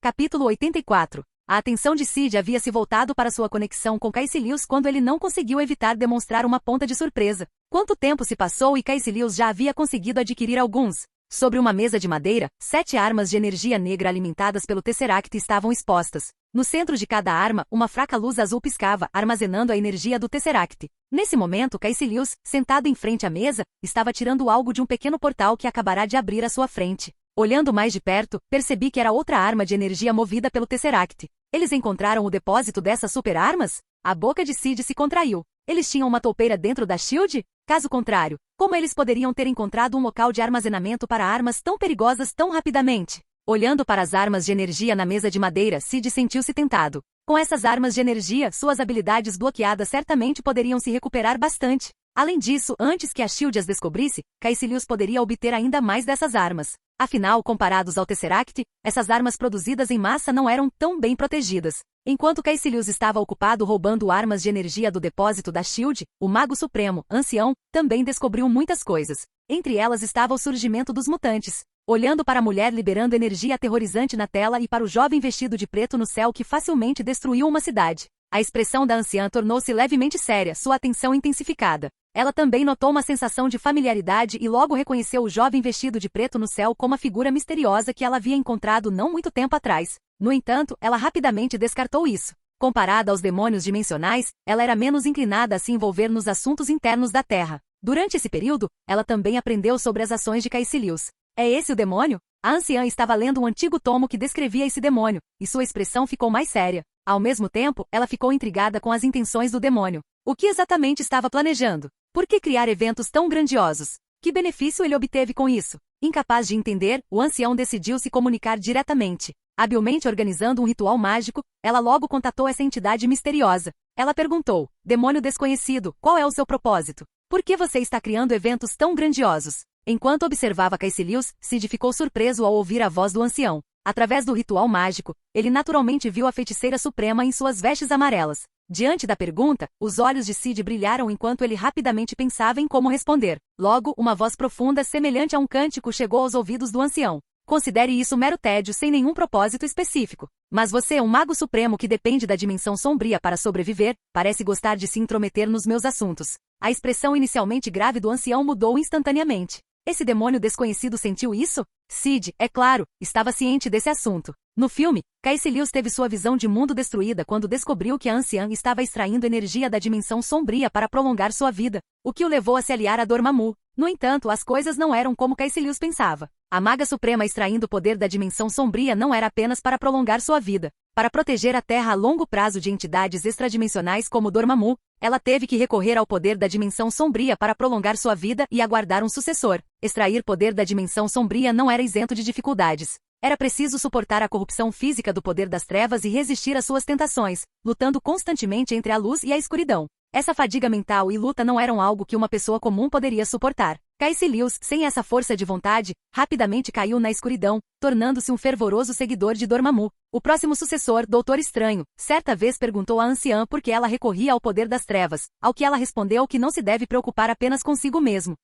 Capítulo 84. A atenção de Cid havia se voltado para sua conexão com Caecilius quando ele não conseguiu evitar demonstrar uma ponta de surpresa. Quanto tempo se passou e Caecilius já havia conseguido adquirir alguns? Sobre uma mesa de madeira, 7 armas de energia negra alimentadas pelo Tesseract estavam expostas. No centro de cada arma, uma fraca luz azul piscava, armazenando a energia do Tesseract. Nesse momento, Caecilius, sentado em frente à mesa, estava tirando algo de um pequeno portal que acabará de abrir à sua frente. Olhando mais de perto, percebi que era outra arma de energia movida pelo Tesseract. Eles encontraram o depósito dessas super-armas? A boca de Cid se contraiu. Eles tinham uma toupeira dentro da SHIELD? Caso contrário, como eles poderiam ter encontrado um local de armazenamento para armas tão perigosas tão rapidamente? Olhando para as armas de energia na mesa de madeira, Cid sentiu-se tentado. Com essas armas de energia, suas habilidades bloqueadas certamente poderiam se recuperar bastante. Além disso, antes que a SHIELD as descobrisse, Caecilius poderia obter ainda mais dessas armas. Afinal, comparados ao Tesseract, essas armas produzidas em massa não eram tão bem protegidas. Enquanto Caecilius estava ocupado roubando armas de energia do depósito da SHIELD, o Mago Supremo, Ancião, também descobriu muitas coisas. Entre elas estava o surgimento dos mutantes. Olhando para a mulher liberando energia aterrorizante na tela e para o jovem vestido de preto no céu que facilmente destruiu uma cidade. A expressão da anciã tornou-se levemente séria, sua atenção intensificada. Ela também notou uma sensação de familiaridade e logo reconheceu o jovem vestido de preto no céu como a figura misteriosa que ela havia encontrado não muito tempo atrás. No entanto, ela rapidamente descartou isso. Comparada aos demônios dimensionais, ela era menos inclinada a se envolver nos assuntos internos da Terra. Durante esse período, ela também aprendeu sobre as ações de Caecilius. É esse o demônio? A anciã estava lendo um antigo tomo que descrevia esse demônio, e sua expressão ficou mais séria. Ao mesmo tempo, ela ficou intrigada com as intenções do demônio. O que exatamente estava planejando? Por que criar eventos tão grandiosos? Que benefício ele obteve com isso? Incapaz de entender, o ancião decidiu se comunicar diretamente. Habilmente organizando um ritual mágico, ela logo contatou essa entidade misteriosa. Ela perguntou: demônio desconhecido, qual é o seu propósito? Por que você está criando eventos tão grandiosos? Enquanto observava Caecilius, Cid ficou surpreso ao ouvir a voz do ancião. Através do ritual mágico, ele naturalmente viu a feiticeira suprema em suas vestes amarelas. Diante da pergunta, os olhos de Cid brilharam enquanto ele rapidamente pensava em como responder. Logo, uma voz profunda semelhante a um cântico chegou aos ouvidos do ancião. Considere isso mero tédio sem nenhum propósito específico. Mas você, um mago supremo que depende da dimensão sombria para sobreviver, parece gostar de se intrometer nos meus assuntos. A expressão inicialmente grave do ancião mudou instantaneamente. Esse demônio desconhecido sentiu isso? Cid, é claro, estava ciente desse assunto. No filme, Caecilius teve sua visão de mundo destruída quando descobriu que a anciã estava extraindo energia da dimensão sombria para prolongar sua vida, o que o levou a se aliar a Dormammu. No entanto, as coisas não eram como Caecilius pensava. A Maga Suprema extraindo o poder da dimensão sombria não era apenas para prolongar sua vida. Para proteger a Terra a longo prazo de entidades extradimensionais como Dormammu, ela teve que recorrer ao poder da dimensão sombria para prolongar sua vida e aguardar um sucessor. Extrair poder da dimensão sombria não era isento de dificuldades. Era preciso suportar a corrupção física do poder das trevas e resistir às suas tentações, lutando constantemente entre a luz e a escuridão. Essa fadiga mental e luta não eram algo que uma pessoa comum poderia suportar. Caecilius, sem essa força de vontade, rapidamente caiu na escuridão, tornando-se um fervoroso seguidor de Dormammu. O próximo sucessor, Doutor Estranho, certa vez perguntou à anciã por que ela recorria ao poder das trevas, ao que ela respondeu que não se deve preocupar apenas consigo mesmo.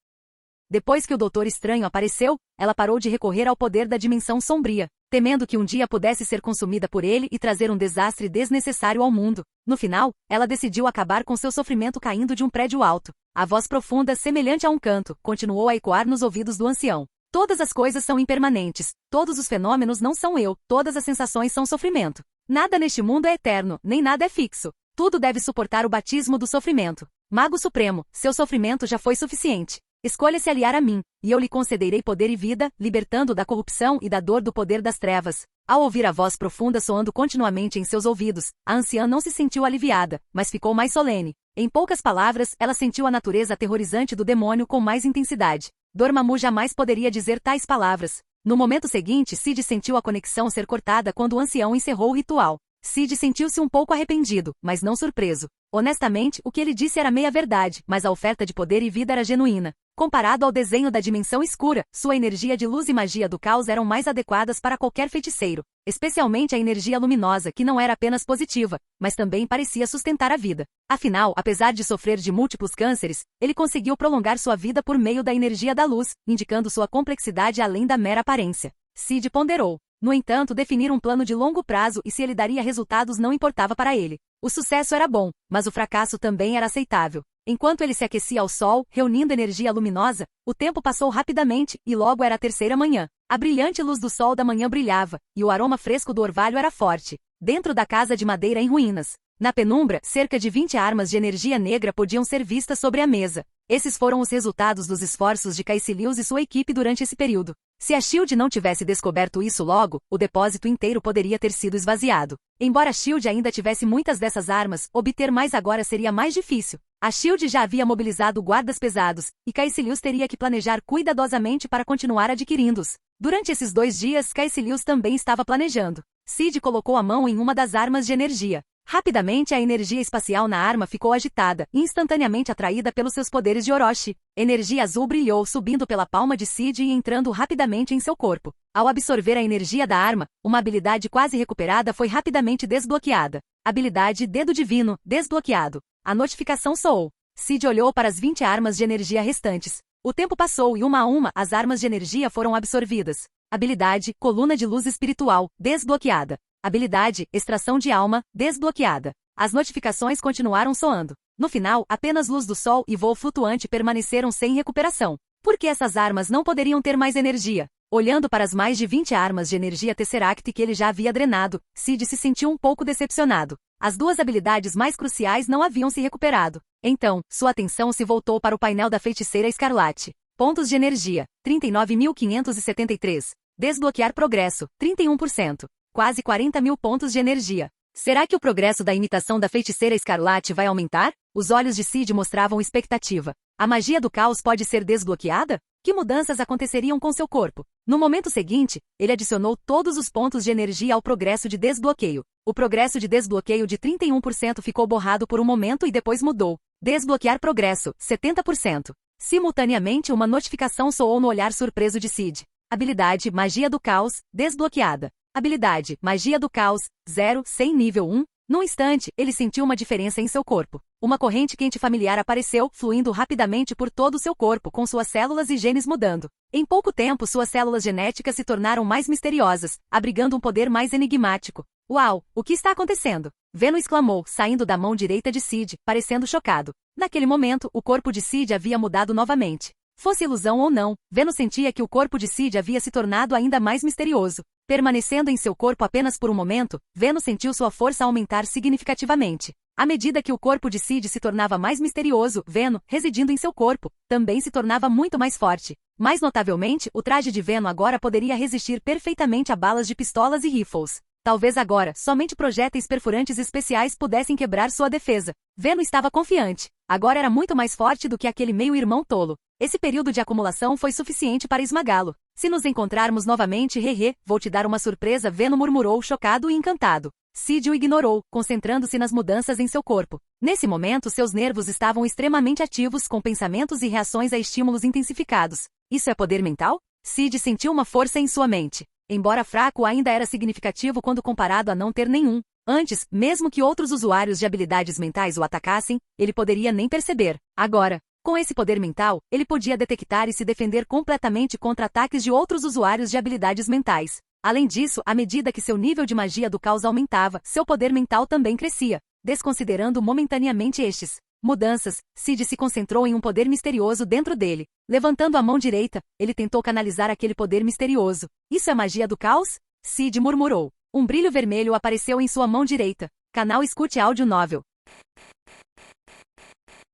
Depois que o Doutor Estranho apareceu, ela parou de recorrer ao poder da dimensão sombria, temendo que um dia pudesse ser consumida por ele e trazer um desastre desnecessário ao mundo. No final, ela decidiu acabar com seu sofrimento caindo de um prédio alto. A voz profunda, semelhante a um canto, continuou a ecoar nos ouvidos do ancião. Todas as coisas são impermanentes. Todos os fenômenos não são eu. Todas as sensações são sofrimento. Nada neste mundo é eterno, nem nada é fixo. Tudo deve suportar o batismo do sofrimento. Mago Supremo, seu sofrimento já foi suficiente. Escolha se aliar a mim, e eu lhe concederei poder e vida, libertando-o da corrupção e da dor do poder das trevas. Ao ouvir a voz profunda soando continuamente em seus ouvidos, a anciã não se sentiu aliviada, mas ficou mais solene. Em poucas palavras, ela sentiu a natureza aterrorizante do demônio com mais intensidade. Dormammu jamais poderia dizer tais palavras. No momento seguinte, Sid sentiu a conexão ser cortada quando o ancião encerrou o ritual. Sid sentiu-se um pouco arrependido, mas não surpreso. Honestamente, o que ele disse era meia verdade, mas a oferta de poder e vida era genuína. Comparado ao desenho da dimensão escura, sua energia de luz e magia do caos eram mais adequadas para qualquer feiticeiro, especialmente a energia luminosa, que não era apenas positiva, mas também parecia sustentar a vida. Afinal, apesar de sofrer de múltiplos cânceres, ele conseguiu prolongar sua vida por meio da energia da luz, indicando sua complexidade além da mera aparência. Sid ponderou. No entanto, definir um plano de longo prazo e se ele daria resultados não importava para ele. O sucesso era bom, mas o fracasso também era aceitável. Enquanto ele se aquecia ao sol, reunindo energia luminosa, o tempo passou rapidamente, e logo era a terceira manhã. A brilhante luz do sol da manhã brilhava, e o aroma fresco do orvalho era forte. Dentro da casa de madeira em ruínas, na penumbra, cerca de 20 armas de energia negra podiam ser vistas sobre a mesa. Esses foram os resultados dos esforços de Caecilius e sua equipe durante esse período. Se a SHIELD não tivesse descoberto isso logo, o depósito inteiro poderia ter sido esvaziado. Embora a SHIELD ainda tivesse muitas dessas armas, obter mais agora seria mais difícil. A SHIELD já havia mobilizado guardas pesados, e Caecilius teria que planejar cuidadosamente para continuar adquirindo-os. Durante esses 2 dias, Caecilius também estava planejando. Sid colocou a mão em uma das armas de energia. Rapidamente a energia espacial na arma ficou agitada, instantaneamente atraída pelos seus poderes de Orochi. Energia azul brilhou subindo pela palma de Sid e entrando rapidamente em seu corpo. Ao absorver a energia da arma, uma habilidade quase recuperada foi rapidamente desbloqueada. Habilidade Dedo Divino, desbloqueado. A notificação soou. Sid olhou para as 20 armas de energia restantes. O tempo passou e uma a uma as armas de energia foram absorvidas. Habilidade Coluna de Luz Espiritual, desbloqueada. Habilidade Extração de Alma, desbloqueada. As notificações continuaram soando. No final, apenas luz do sol e voo flutuante permaneceram sem recuperação. Por que essas armas não poderiam ter mais energia? Olhando para as mais de 20 armas de energia Tesseract que ele já havia drenado, Sid se sentiu um pouco decepcionado. As 2 habilidades mais cruciais não haviam se recuperado. Então, sua atenção se voltou para o painel da Feiticeira Escarlate. Pontos de energia, 39.573. Desbloquear progresso, 31%. Quase 40.000 pontos de energia. Será que o progresso da imitação da Feiticeira Escarlate vai aumentar? Os olhos de Sid mostravam expectativa. A magia do caos pode ser desbloqueada? Que mudanças aconteceriam com seu corpo? No momento seguinte, ele adicionou todos os pontos de energia ao progresso de desbloqueio. O progresso de desbloqueio de 31% ficou borrado por um momento e depois mudou. Desbloquear progresso, 70%. Simultaneamente, uma notificação soou no olhar surpreso de Sid. Habilidade Magia do Caos, desbloqueada. Habilidade Magia do Caos, 0, sem nível 1. Num instante, ele sentiu uma diferença em seu corpo. Uma corrente quente familiar apareceu, fluindo rapidamente por todo o seu corpo, com suas células e genes mudando. Em pouco tempo, suas células genéticas se tornaram mais misteriosas, abrigando um poder mais enigmático. Uau, o que está acontecendo? Venom exclamou, saindo da mão direita de Sid, parecendo chocado. Naquele momento, o corpo de Sid havia mudado novamente. Fosse ilusão ou não, Venom sentia que o corpo de Sid havia se tornado ainda mais misterioso. Permanecendo em seu corpo apenas por um momento, Venom sentiu sua força aumentar significativamente. À medida que o corpo de Sid se tornava mais misterioso, Venom, residindo em seu corpo, também se tornava muito mais forte. Mais notavelmente, o traje de Venom agora poderia resistir perfeitamente a balas de pistolas e rifles. Talvez agora, somente projéteis perfurantes especiais pudessem quebrar sua defesa. Venom estava confiante. Agora era muito mais forte do que aquele meio-irmão tolo. Esse período de acumulação foi suficiente para esmagá-lo. Se nos encontrarmos novamente, vou te dar uma surpresa, Venom murmurou, chocado e encantado. Sid o ignorou, concentrando-se nas mudanças em seu corpo. Nesse momento, seus nervos estavam extremamente ativos, com pensamentos e reações a estímulos intensificados. Isso é poder mental? Sid sentiu uma força em sua mente. Embora fraco, ainda era significativo quando comparado a não ter nenhum. Antes, mesmo que outros usuários de habilidades mentais o atacassem, ele poderia nem perceber. Agora, com esse poder mental, ele podia detectar e se defender completamente contra ataques de outros usuários de habilidades mentais. Além disso, à medida que seu nível de magia do caos aumentava, seu poder mental também crescia, desconsiderando momentaneamente estes mudanças. Sid se concentrou em um poder misterioso dentro dele. Levantando a mão direita, ele tentou canalizar aquele poder misterioso. Isso é magia do caos? Sid murmurou. Um brilho vermelho apareceu em sua mão direita. Canal Escute Áudio Novel.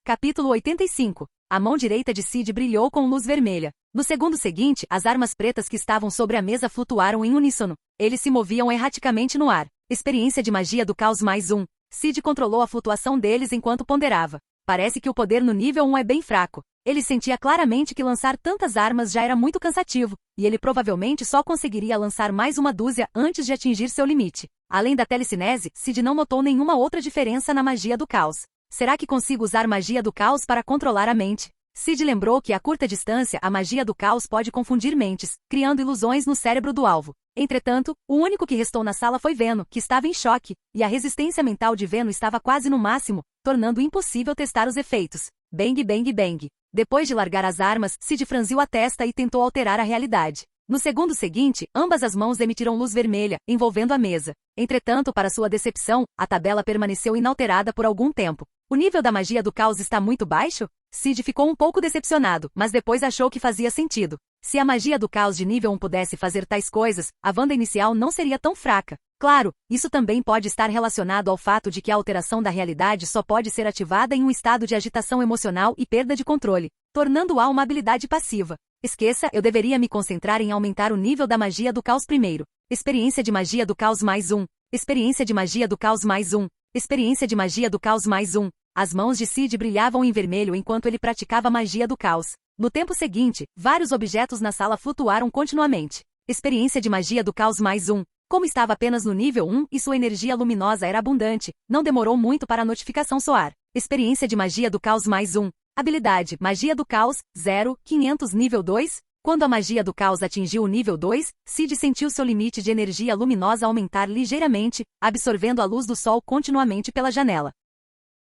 Capítulo 85. A mão direita de Sid brilhou com luz vermelha. No segundo seguinte, as armas pretas que estavam sobre a mesa flutuaram em uníssono. Eles se moviam erraticamente no ar. Experiência de magia do caos +1. Sid controlou a flutuação deles enquanto ponderava. Parece que o poder no nível 1 é bem fraco. Ele sentia claramente que lançar tantas armas já era muito cansativo, e ele provavelmente só conseguiria lançar mais uma dúzia antes de atingir seu limite. Além da telecinese, Sid não notou nenhuma outra diferença na magia do caos. Será que consigo usar magia do caos para controlar a mente? Sid lembrou que a curta distância a magia do caos pode confundir mentes, criando ilusões no cérebro do alvo. Entretanto, o único que restou na sala foi Veno, que estava em choque, e a resistência mental de Veno estava quase no máximo, tornando impossível testar os efeitos. Bang, bang, bang. Depois de largar as armas, Sid franziu a testa e tentou alterar a realidade. No segundo seguinte, ambas as mãos emitiram luz vermelha, envolvendo a mesa. Entretanto, para sua decepção, a tabela permaneceu inalterada por algum tempo. O nível da magia do caos está muito baixo? Sid ficou um pouco decepcionado, mas depois achou que fazia sentido. Se a magia do caos de nível 1 pudesse fazer tais coisas, a Wanda inicial não seria tão fraca. Claro, isso também pode estar relacionado ao fato de que a alteração da realidade só pode ser ativada em um estado de agitação emocional e perda de controle, tornando-a uma habilidade passiva. Esqueça, eu deveria me concentrar em aumentar o nível da magia do caos primeiro. Experiência de magia do caos +1. Experiência de magia do caos +1. Experiência de magia do caos +1. As mãos de Sid brilhavam em vermelho enquanto ele praticava a magia do caos. No tempo seguinte, vários objetos na sala flutuaram continuamente. Experiência de magia do caos +1. Como estava apenas no nível 1 e sua energia luminosa era abundante, não demorou muito para a notificação soar. Experiência de magia do caos +1. Habilidade, magia do caos, 0, 500 nível 2. Quando a magia do caos atingiu o nível 2, Sid sentiu seu limite de energia luminosa aumentar ligeiramente, absorvendo a luz do sol continuamente pela janela.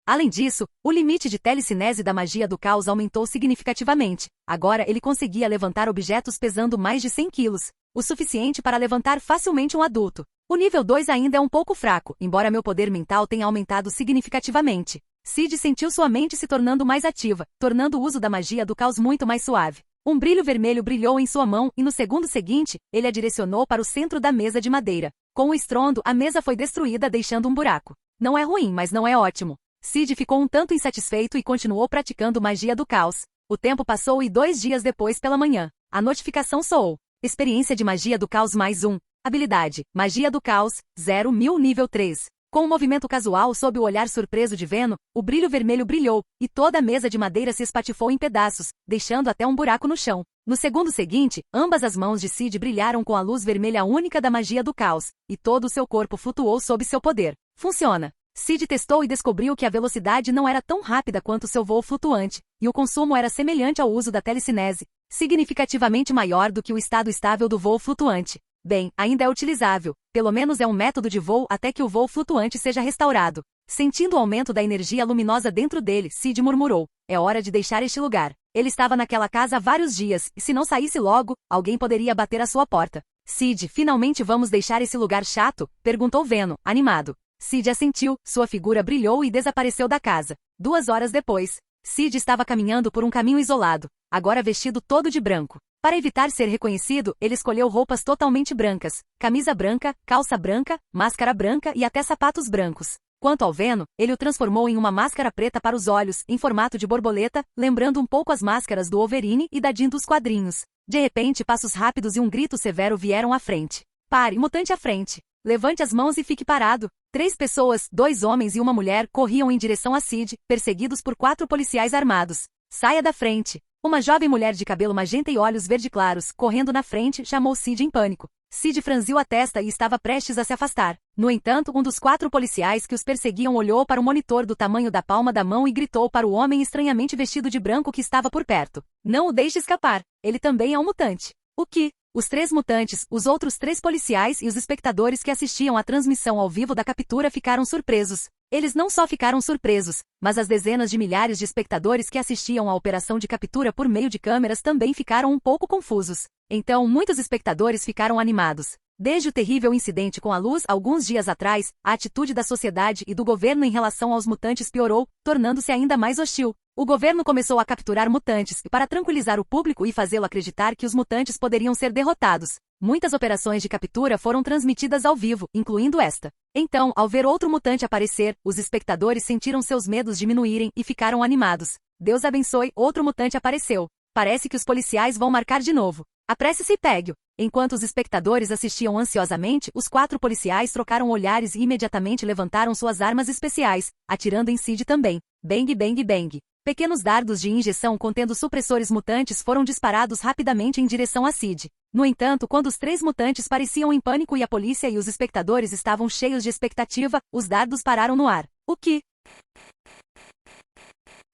Além disso, o limite de telecinese da magia do caos aumentou significativamente. Agora ele conseguia levantar objetos pesando mais de 100 quilos, o suficiente para levantar facilmente um adulto. O nível 2 ainda é um pouco fraco, embora meu poder mental tenha aumentado significativamente. Sid sentiu sua mente se tornando mais ativa, tornando o uso da magia do caos muito mais suave. Um brilho vermelho brilhou em sua mão e no segundo seguinte, ele a direcionou para o centro da mesa de madeira. Com o estrondo, a mesa foi destruída deixando um buraco. Não é ruim, mas não é ótimo. Sid ficou um tanto insatisfeito e continuou praticando magia do caos. O tempo passou e 2 dias depois pela manhã, a notificação soou. Experiência de magia do caos +1. Habilidade, magia do caos, 0.000 nível 3. Com um movimento casual sob o olhar surpreso de Veno, o brilho vermelho brilhou, e toda a mesa de madeira se espatifou em pedaços, deixando até um buraco no chão. No segundo seguinte, ambas as mãos de Sid brilharam com a luz vermelha única da magia do caos, e todo o seu corpo flutuou sob seu poder. Funciona. Sid testou e descobriu que a velocidade não era tão rápida quanto seu voo flutuante, e o consumo era semelhante ao uso da telecinese, significativamente maior do que o estado estável do voo flutuante. Bem, ainda é utilizável, pelo menos é um método de voo até que o voo flutuante seja restaurado. Sentindo o aumento da energia luminosa dentro dele, Sid murmurou, é hora de deixar este lugar. Ele estava naquela casa há vários dias, e se não saísse logo, alguém poderia bater à sua porta. Sid, finalmente vamos deixar esse lugar chato? Perguntou Veno, animado. Sid assentiu, sua figura brilhou e desapareceu da casa. 2 horas depois, Sid estava caminhando por um caminho isolado, agora vestido todo de branco. Para evitar ser reconhecido, ele escolheu roupas totalmente brancas, camisa branca, calça branca, máscara branca e até sapatos brancos. Quanto ao Veno, ele o transformou em uma máscara preta para os olhos, em formato de borboleta, lembrando um pouco as máscaras do Wolverine e da Jean dos quadrinhos. De repente, passos rápidos e um grito severo vieram à frente. Pare, mutante à frente. Levante as mãos e fique parado. 3 pessoas, 2 homens e uma mulher, corriam em direção a Sid, perseguidos por 4 policiais armados. Saia da frente. Uma jovem mulher de cabelo magenta e olhos verde claros, correndo na frente, chamou Sid em pânico. Sid franziu a testa e estava prestes a se afastar. No entanto, um dos 4 policiais que os perseguiam olhou para o monitor do tamanho da palma da mão e gritou para o homem estranhamente vestido de branco que estava por perto. Não o deixe escapar. Ele também é um mutante. O que? Os 3 mutantes, os outros 3 policiais e os espectadores que assistiam à transmissão ao vivo da captura ficaram surpresos. Eles não só ficaram surpresos, mas as dezenas de milhares de espectadores que assistiam à operação de captura por meio de câmeras também ficaram um pouco confusos. Então, muitos espectadores ficaram animados. Desde o terrível incidente com a luz alguns dias atrás, a atitude da sociedade e do governo em relação aos mutantes piorou, tornando-se ainda mais hostil. O governo começou a capturar mutantes para tranquilizar o público e fazê-lo acreditar que os mutantes poderiam ser derrotados. Muitas operações de captura foram transmitidas ao vivo, incluindo esta. Então, ao ver outro mutante aparecer, os espectadores sentiram seus medos diminuírem e ficaram animados. Deus abençoe, outro mutante apareceu. Parece que os policiais vão marcar de novo. Apresse-se e pegue-o. Enquanto os espectadores assistiam ansiosamente, os 4 policiais trocaram olhares e imediatamente levantaram suas armas especiais, atirando em Sid também. Bang, bang, bang. Pequenos dardos de injeção contendo supressores mutantes foram disparados rapidamente em direção a Sid. No entanto, quando os 3 mutantes pareciam em pânico e a polícia e os espectadores estavam cheios de expectativa, os dardos pararam no ar. O que?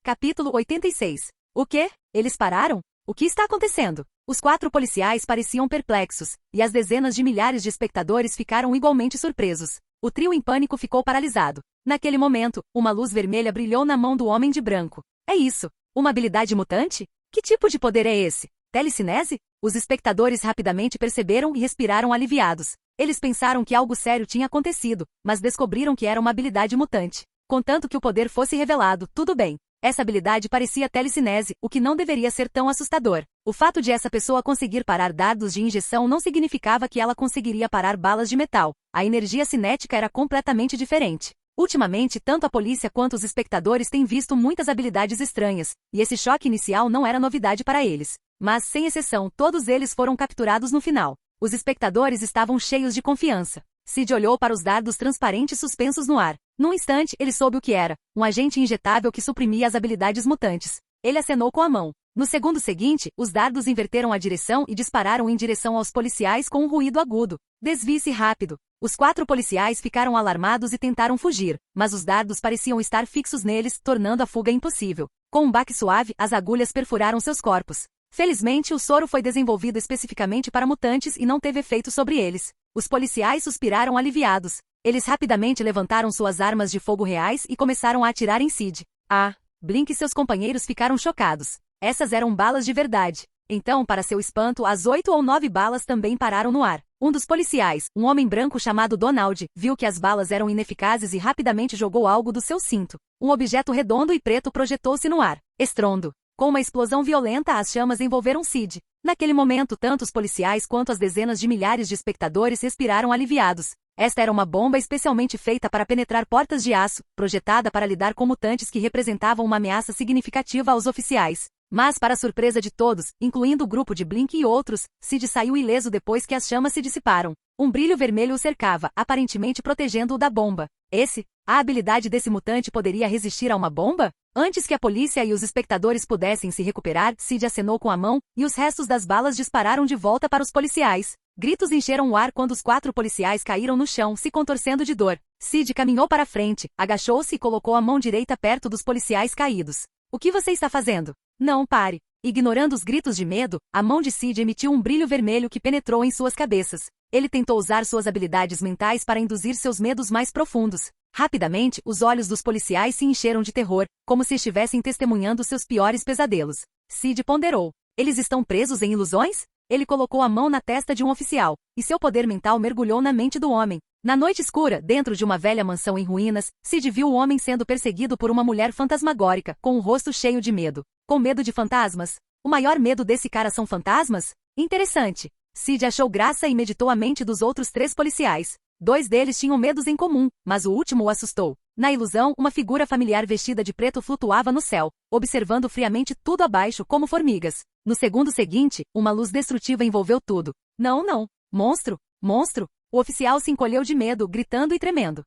Capítulo 86. O quê? Eles pararam? O que está acontecendo? Os 4 policiais pareciam perplexos, e as dezenas de milhares de espectadores ficaram igualmente surpresos. O trio em pânico ficou paralisado. Naquele momento, uma luz vermelha brilhou na mão do homem de branco. É isso? Uma habilidade mutante? Que tipo de poder é esse? Telecinese? Os espectadores rapidamente perceberam e respiraram aliviados. Eles pensaram que algo sério tinha acontecido, mas descobriram que era uma habilidade mutante. Contanto que o poder fosse revelado, tudo bem. Essa habilidade parecia telecinese, o que não deveria ser tão assustador. O fato de essa pessoa conseguir parar dardos de injeção não significava que ela conseguiria parar balas de metal. A energia cinética era completamente diferente. Ultimamente, tanto a polícia quanto os espectadores têm visto muitas habilidades estranhas, e esse choque inicial não era novidade para eles. Mas, sem exceção, todos eles foram capturados no final. Os espectadores estavam cheios de confiança. Sid olhou para os dardos transparentes suspensos no ar. Num instante, ele soube o que era: um agente injetável que suprimia as habilidades mutantes. Ele acenou com a mão. No segundo seguinte, os dardos inverteram a direção e dispararam em direção aos policiais com um ruído agudo. Desvie-se rápido. Os 4 policiais ficaram alarmados e tentaram fugir, mas os dardos pareciam estar fixos neles, tornando a fuga impossível. Com um baque suave, as agulhas perfuraram seus corpos. Felizmente, o soro foi desenvolvido especificamente para mutantes e não teve efeito sobre eles. Os policiais suspiraram aliviados. Eles rapidamente levantaram suas armas de fogo reais e começaram a atirar em Sid. Blink e seus companheiros ficaram chocados. Essas eram balas de verdade. Então, para seu espanto, as 8 ou 9 balas também pararam no ar. Um dos policiais, um homem branco chamado Donald, viu que as balas eram ineficazes e rapidamente jogou algo do seu cinto. Um objeto redondo e preto projetou-se no ar. Estrondo. Com uma explosão violenta, as chamas envolveram Sid. Naquele momento, tanto os policiais quanto as dezenas de milhares de espectadores respiraram aliviados. Esta era uma bomba especialmente feita para penetrar portas de aço, projetada para lidar com mutantes que representavam uma ameaça significativa aos oficiais. Mas, para a surpresa de todos, incluindo o grupo de Blink e outros, Sid saiu ileso depois que as chamas se dissiparam. Um brilho vermelho o cercava, aparentemente protegendo-o da bomba. A habilidade desse mutante poderia resistir a uma bomba? Antes que a polícia e os espectadores pudessem se recuperar, Sid acenou com a mão, e os restos das balas dispararam de volta para os policiais. Gritos encheram o ar quando os 4 policiais caíram no chão, se contorcendo de dor. Sid caminhou para frente, agachou-se e colocou a mão direita perto dos policiais caídos. O que você está fazendo? Não pare. Ignorando os gritos de medo, a mão de Sid emitiu um brilho vermelho que penetrou em suas cabeças. Ele tentou usar suas habilidades mentais para induzir seus medos mais profundos. Rapidamente, os olhos dos policiais se encheram de terror, como se estivessem testemunhando seus piores pesadelos. Sid ponderou. Eles estão presos em ilusões? Ele colocou a mão na testa de um oficial, e seu poder mental mergulhou na mente do homem. Na noite escura, dentro de uma velha mansão em ruínas, Sid viu o homem sendo perseguido por uma mulher fantasmagórica, com o rosto cheio de medo. Com medo de fantasmas? O maior medo desse cara são fantasmas? Interessante. Sid achou graça e meditou a mente dos outros 3 policiais. 2 deles tinham medos em comum, mas o último o assustou. Na ilusão, uma figura familiar vestida de preto flutuava no céu, observando friamente tudo abaixo como formigas. No segundo seguinte, uma luz destrutiva envolveu tudo. Não. Monstro! Monstro! O oficial se encolheu de medo, gritando e tremendo.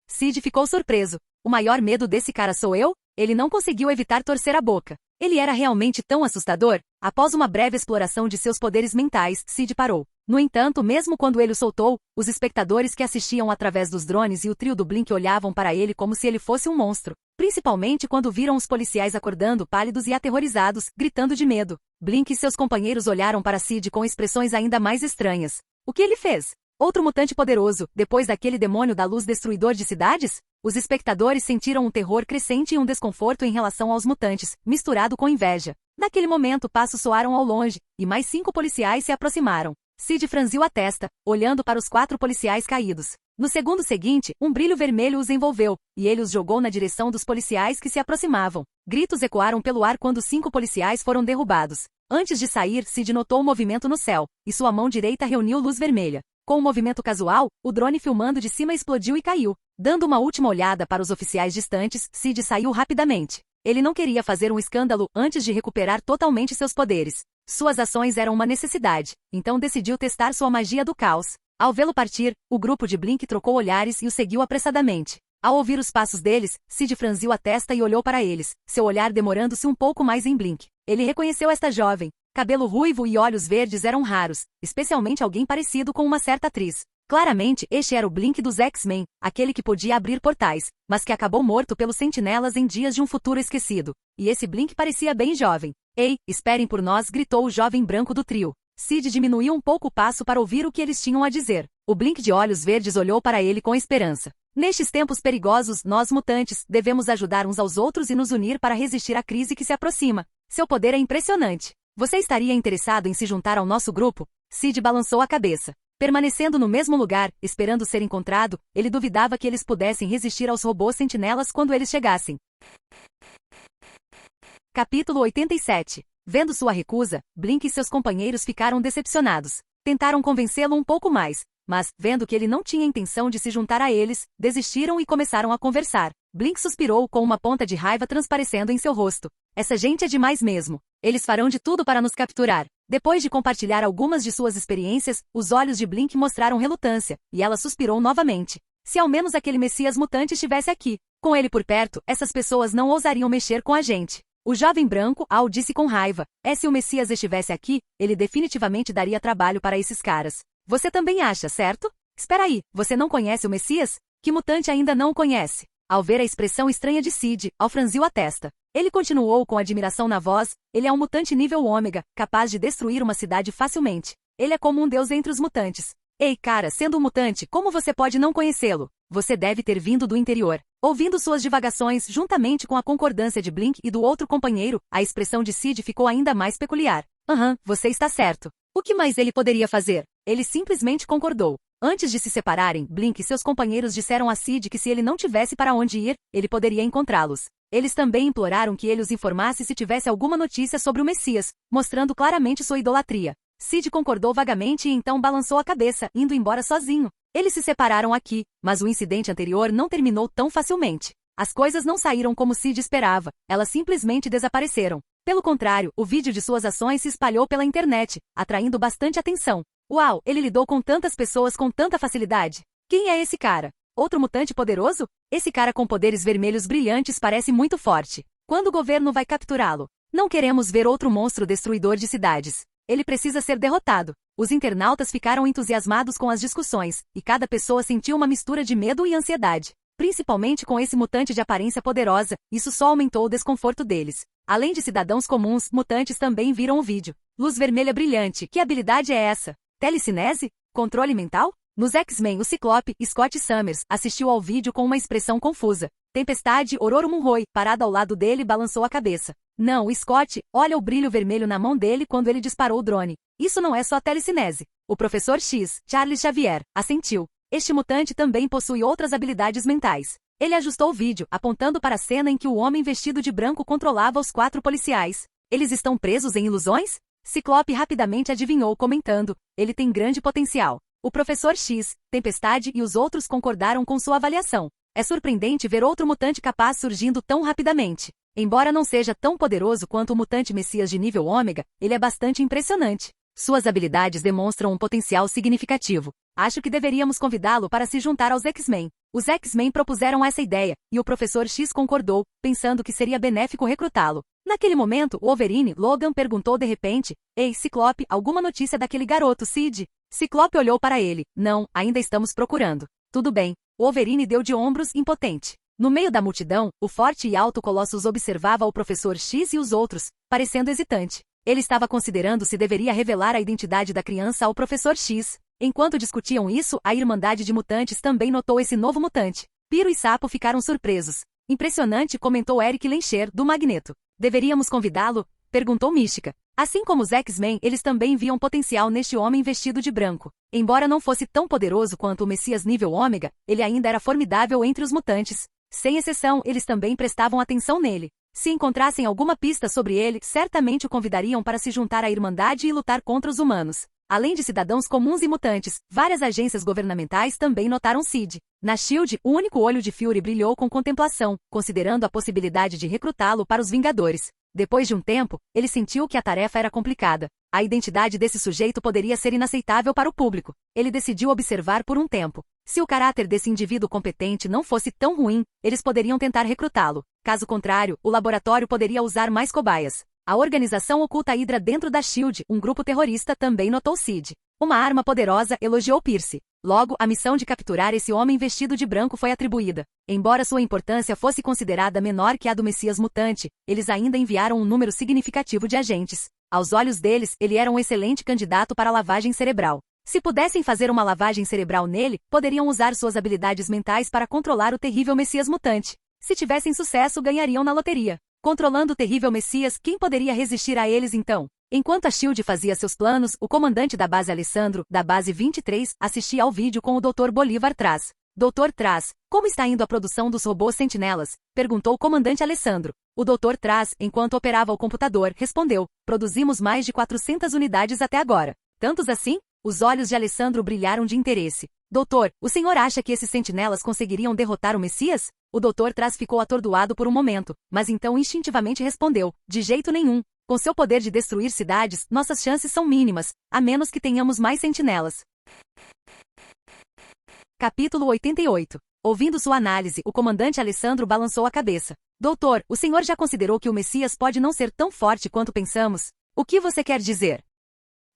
Sid ficou surpreso. O maior medo desse cara sou eu? Ele não conseguiu evitar torcer a boca. Ele era realmente tão assustador? Após uma breve exploração de seus poderes mentais, Sid parou. No entanto, mesmo quando ele o soltou, os espectadores que assistiam através dos drones e o trio do Blink olhavam para ele como se ele fosse um monstro. Principalmente quando viram os policiais acordando pálidos e aterrorizados, gritando de medo. Blink e seus companheiros olharam para Sid com expressões ainda mais estranhas. O que ele fez? Outro mutante poderoso, depois daquele demônio da luz destruidor de cidades? Os espectadores sentiram um terror crescente e um desconforto em relação aos mutantes, misturado com inveja. Naquele momento, passos soaram ao longe, e mais 5 policiais se aproximaram. Sid franziu a testa, olhando para os 4 policiais caídos. No segundo seguinte, um brilho vermelho os envolveu, e ele os jogou na direção dos policiais que se aproximavam. Gritos ecoaram pelo ar quando 5 policiais foram derrubados. Antes de sair, Sid notou um movimento no céu, e sua mão direita reuniu luz vermelha. Com um movimento casual, o drone filmando de cima explodiu e caiu. Dando uma última olhada para os oficiais distantes, Sid saiu rapidamente. Ele não queria fazer um escândalo antes de recuperar totalmente seus poderes. Suas ações eram uma necessidade, então decidiu testar sua magia do caos. Ao vê-lo partir, o grupo de Blink trocou olhares e o seguiu apressadamente. Ao ouvir os passos deles, Sid franziu a testa e olhou para eles, seu olhar demorando-se um pouco mais em Blink. Ele reconheceu esta jovem. Cabelo ruivo e olhos verdes eram raros, especialmente alguém parecido com uma certa atriz. Claramente, este era o Blink dos X-Men, aquele que podia abrir portais, mas que acabou morto pelos sentinelas em dias de um futuro esquecido. E esse Blink parecia bem jovem. Ei, esperem por nós, gritou o jovem branco do trio. Sid diminuiu um pouco o passo para ouvir o que eles tinham a dizer. O Blink de olhos verdes olhou para ele com esperança. Nestes tempos perigosos, nós mutantes, devemos ajudar uns aos outros e nos unir para resistir à crise que se aproxima. Seu poder é impressionante. Você estaria interessado em se juntar ao nosso grupo? Sid balançou a cabeça. Permanecendo no mesmo lugar, esperando ser encontrado, ele duvidava que eles pudessem resistir aos robôs sentinelas quando eles chegassem. Capítulo 87. Vendo sua recusa, Blink e seus companheiros ficaram decepcionados. Tentaram convencê-lo um pouco mais, mas, vendo que ele não tinha intenção de se juntar a eles, desistiram e começaram a conversar. Blink suspirou com uma ponta de raiva transparecendo em seu rosto. Essa gente é demais mesmo. Eles farão de tudo para nos capturar. Depois de compartilhar algumas de suas experiências, os olhos de Blink mostraram relutância, e ela suspirou novamente. Se ao menos aquele Messias mutante estivesse aqui. Com ele por perto, essas pessoas não ousariam mexer com a gente. O jovem branco, Al, disse com raiva. Se o Messias estivesse aqui, ele definitivamente daria trabalho para esses caras. Você também acha, certo? Espera aí, você não conhece o Messias? Que mutante ainda não o conhece? Ao ver a expressão estranha de Sid, Al franziu a testa. Ele continuou com admiração na voz. Ele é um mutante nível ômega, capaz de destruir uma cidade facilmente. Ele é como um deus entre os mutantes. Ei, cara, sendo um mutante, como você pode não conhecê-lo? Você deve ter vindo do interior. Ouvindo suas divagações, juntamente com a concordância de Blink e do outro companheiro, a expressão de Sid ficou ainda mais peculiar. Você está certo. O que mais ele poderia fazer? Ele simplesmente concordou. Antes de se separarem, Blink e seus companheiros disseram a Sid que se ele não tivesse para onde ir, ele poderia encontrá-los. Eles também imploraram que ele os informasse se tivesse alguma notícia sobre o Messias, mostrando claramente sua idolatria. Sid concordou vagamente e então balançou a cabeça, indo embora sozinho. Eles se separaram aqui, mas o incidente anterior não terminou tão facilmente. As coisas não saíram como Sid esperava, elas simplesmente desapareceram. Pelo contrário, o vídeo de suas ações se espalhou pela internet, atraindo bastante atenção. Uau, ele lidou com tantas pessoas com tanta facilidade. Quem é esse cara? Outro mutante poderoso? Esse cara com poderes vermelhos brilhantes parece muito forte. Quando o governo vai capturá-lo? Não queremos ver outro monstro destruidor de cidades. Ele precisa ser derrotado. Os internautas ficaram entusiasmados com as discussões, e cada pessoa sentiu uma mistura de medo e ansiedade. Principalmente com esse mutante de aparência poderosa, isso só aumentou o desconforto deles. Além de cidadãos comuns, mutantes também viram o vídeo. Luz vermelha brilhante, que habilidade é essa? Telecinese? Controle mental? Nos X-Men, o Ciclope, Scott Summers, assistiu ao vídeo com uma expressão confusa. Tempestade, Ororo Munroe, parada ao lado dele, balançou a cabeça. Não, Scott, olha o brilho vermelho na mão dele quando ele disparou o drone. Isso não é só telecinese. O professor X, Charles Xavier, assentiu. Este mutante também possui outras habilidades mentais. Ele ajustou o vídeo, apontando para a cena em que o homem vestido de branco controlava os 4 policiais. Eles estão presos em ilusões? Ciclope rapidamente adivinhou, comentando. Ele tem grande potencial. O professor X, Tempestade e os outros concordaram com sua avaliação. É surpreendente ver outro mutante capaz surgindo tão rapidamente. Embora não seja tão poderoso quanto o mutante Messias de nível ômega, ele é bastante impressionante. Suas habilidades demonstram um potencial significativo. Acho que deveríamos convidá-lo para se juntar aos X-Men. Os X-Men propuseram essa ideia, e o professor X concordou, pensando que seria benéfico recrutá-lo. Naquele momento, o Wolverine, Logan, perguntou de repente, Ei, Ciclope, alguma notícia daquele garoto, Sid? Ciclope olhou para ele. Não, ainda estamos procurando. Tudo bem. O Wolverine deu de ombros, impotente. No meio da multidão, o forte e alto Colossus observava o professor X e os outros, parecendo hesitante. Ele estava considerando se deveria revelar a identidade da criança ao professor X. Enquanto discutiam isso, a Irmandade de Mutantes também notou esse novo mutante. Piro e Sapo ficaram surpresos. Impressionante, comentou Eric Lencher, do Magneto. Deveríamos convidá-lo? Perguntou Mística. Assim como os X-Men, eles também viam potencial neste homem vestido de branco. Embora não fosse tão poderoso quanto o Messias nível ômega, ele ainda era formidável entre os mutantes. Sem exceção, eles também prestavam atenção nele. Se encontrassem alguma pista sobre ele, certamente o convidariam para se juntar à Irmandade e lutar contra os humanos. Além de cidadãos comuns e mutantes, várias agências governamentais também notaram Sid. Na SHIELD, o único olho de Fury brilhou com contemplação, considerando a possibilidade de recrutá-lo para os Vingadores. Depois de um tempo, ele sentiu que a tarefa era complicada. A identidade desse sujeito poderia ser inaceitável para o público. Ele decidiu observar por um tempo. Se o caráter desse indivíduo competente não fosse tão ruim, eles poderiam tentar recrutá-lo. Caso contrário, o laboratório poderia usar mais cobaias. A organização oculta Hydra dentro da SHIELD, um grupo terrorista, também notou Sid. Uma arma poderosa, elogiou Pierce. Logo, a missão de capturar esse homem vestido de branco foi atribuída. Embora sua importância fosse considerada menor que a do Messias mutante, eles ainda enviaram um número significativo de agentes. Aos olhos deles, ele era um excelente candidato para lavagem cerebral. Se pudessem fazer uma lavagem cerebral nele, poderiam usar suas habilidades mentais para controlar o terrível Messias mutante. Se tivessem sucesso, ganhariam na loteria. Controlando o terrível Messias, quem poderia resistir a eles então? Enquanto a SHIELD fazia seus planos, o comandante da base Alessandro, da base 23, assistia ao vídeo com o Dr. Bolívar Traz. Dr. Traz, como está indo a produção dos robôs sentinelas? Perguntou o comandante Alessandro. O Dr. Traz, enquanto operava o computador, respondeu: produzimos mais de 400 unidades até agora. Tantos assim? Os olhos de Alessandro brilharam de interesse. Doutor, o senhor acha que esses sentinelas conseguiriam derrotar o Messias? O Dr. Traz ficou atordoado por um momento, mas então instintivamente respondeu: de jeito nenhum. Com seu poder de destruir cidades, nossas chances são mínimas, a menos que tenhamos mais sentinelas. Capítulo 88. Ouvindo sua análise, o comandante Alessandro balançou a cabeça. Doutor, o senhor já considerou que o Messias pode não ser tão forte quanto pensamos? O que você quer dizer?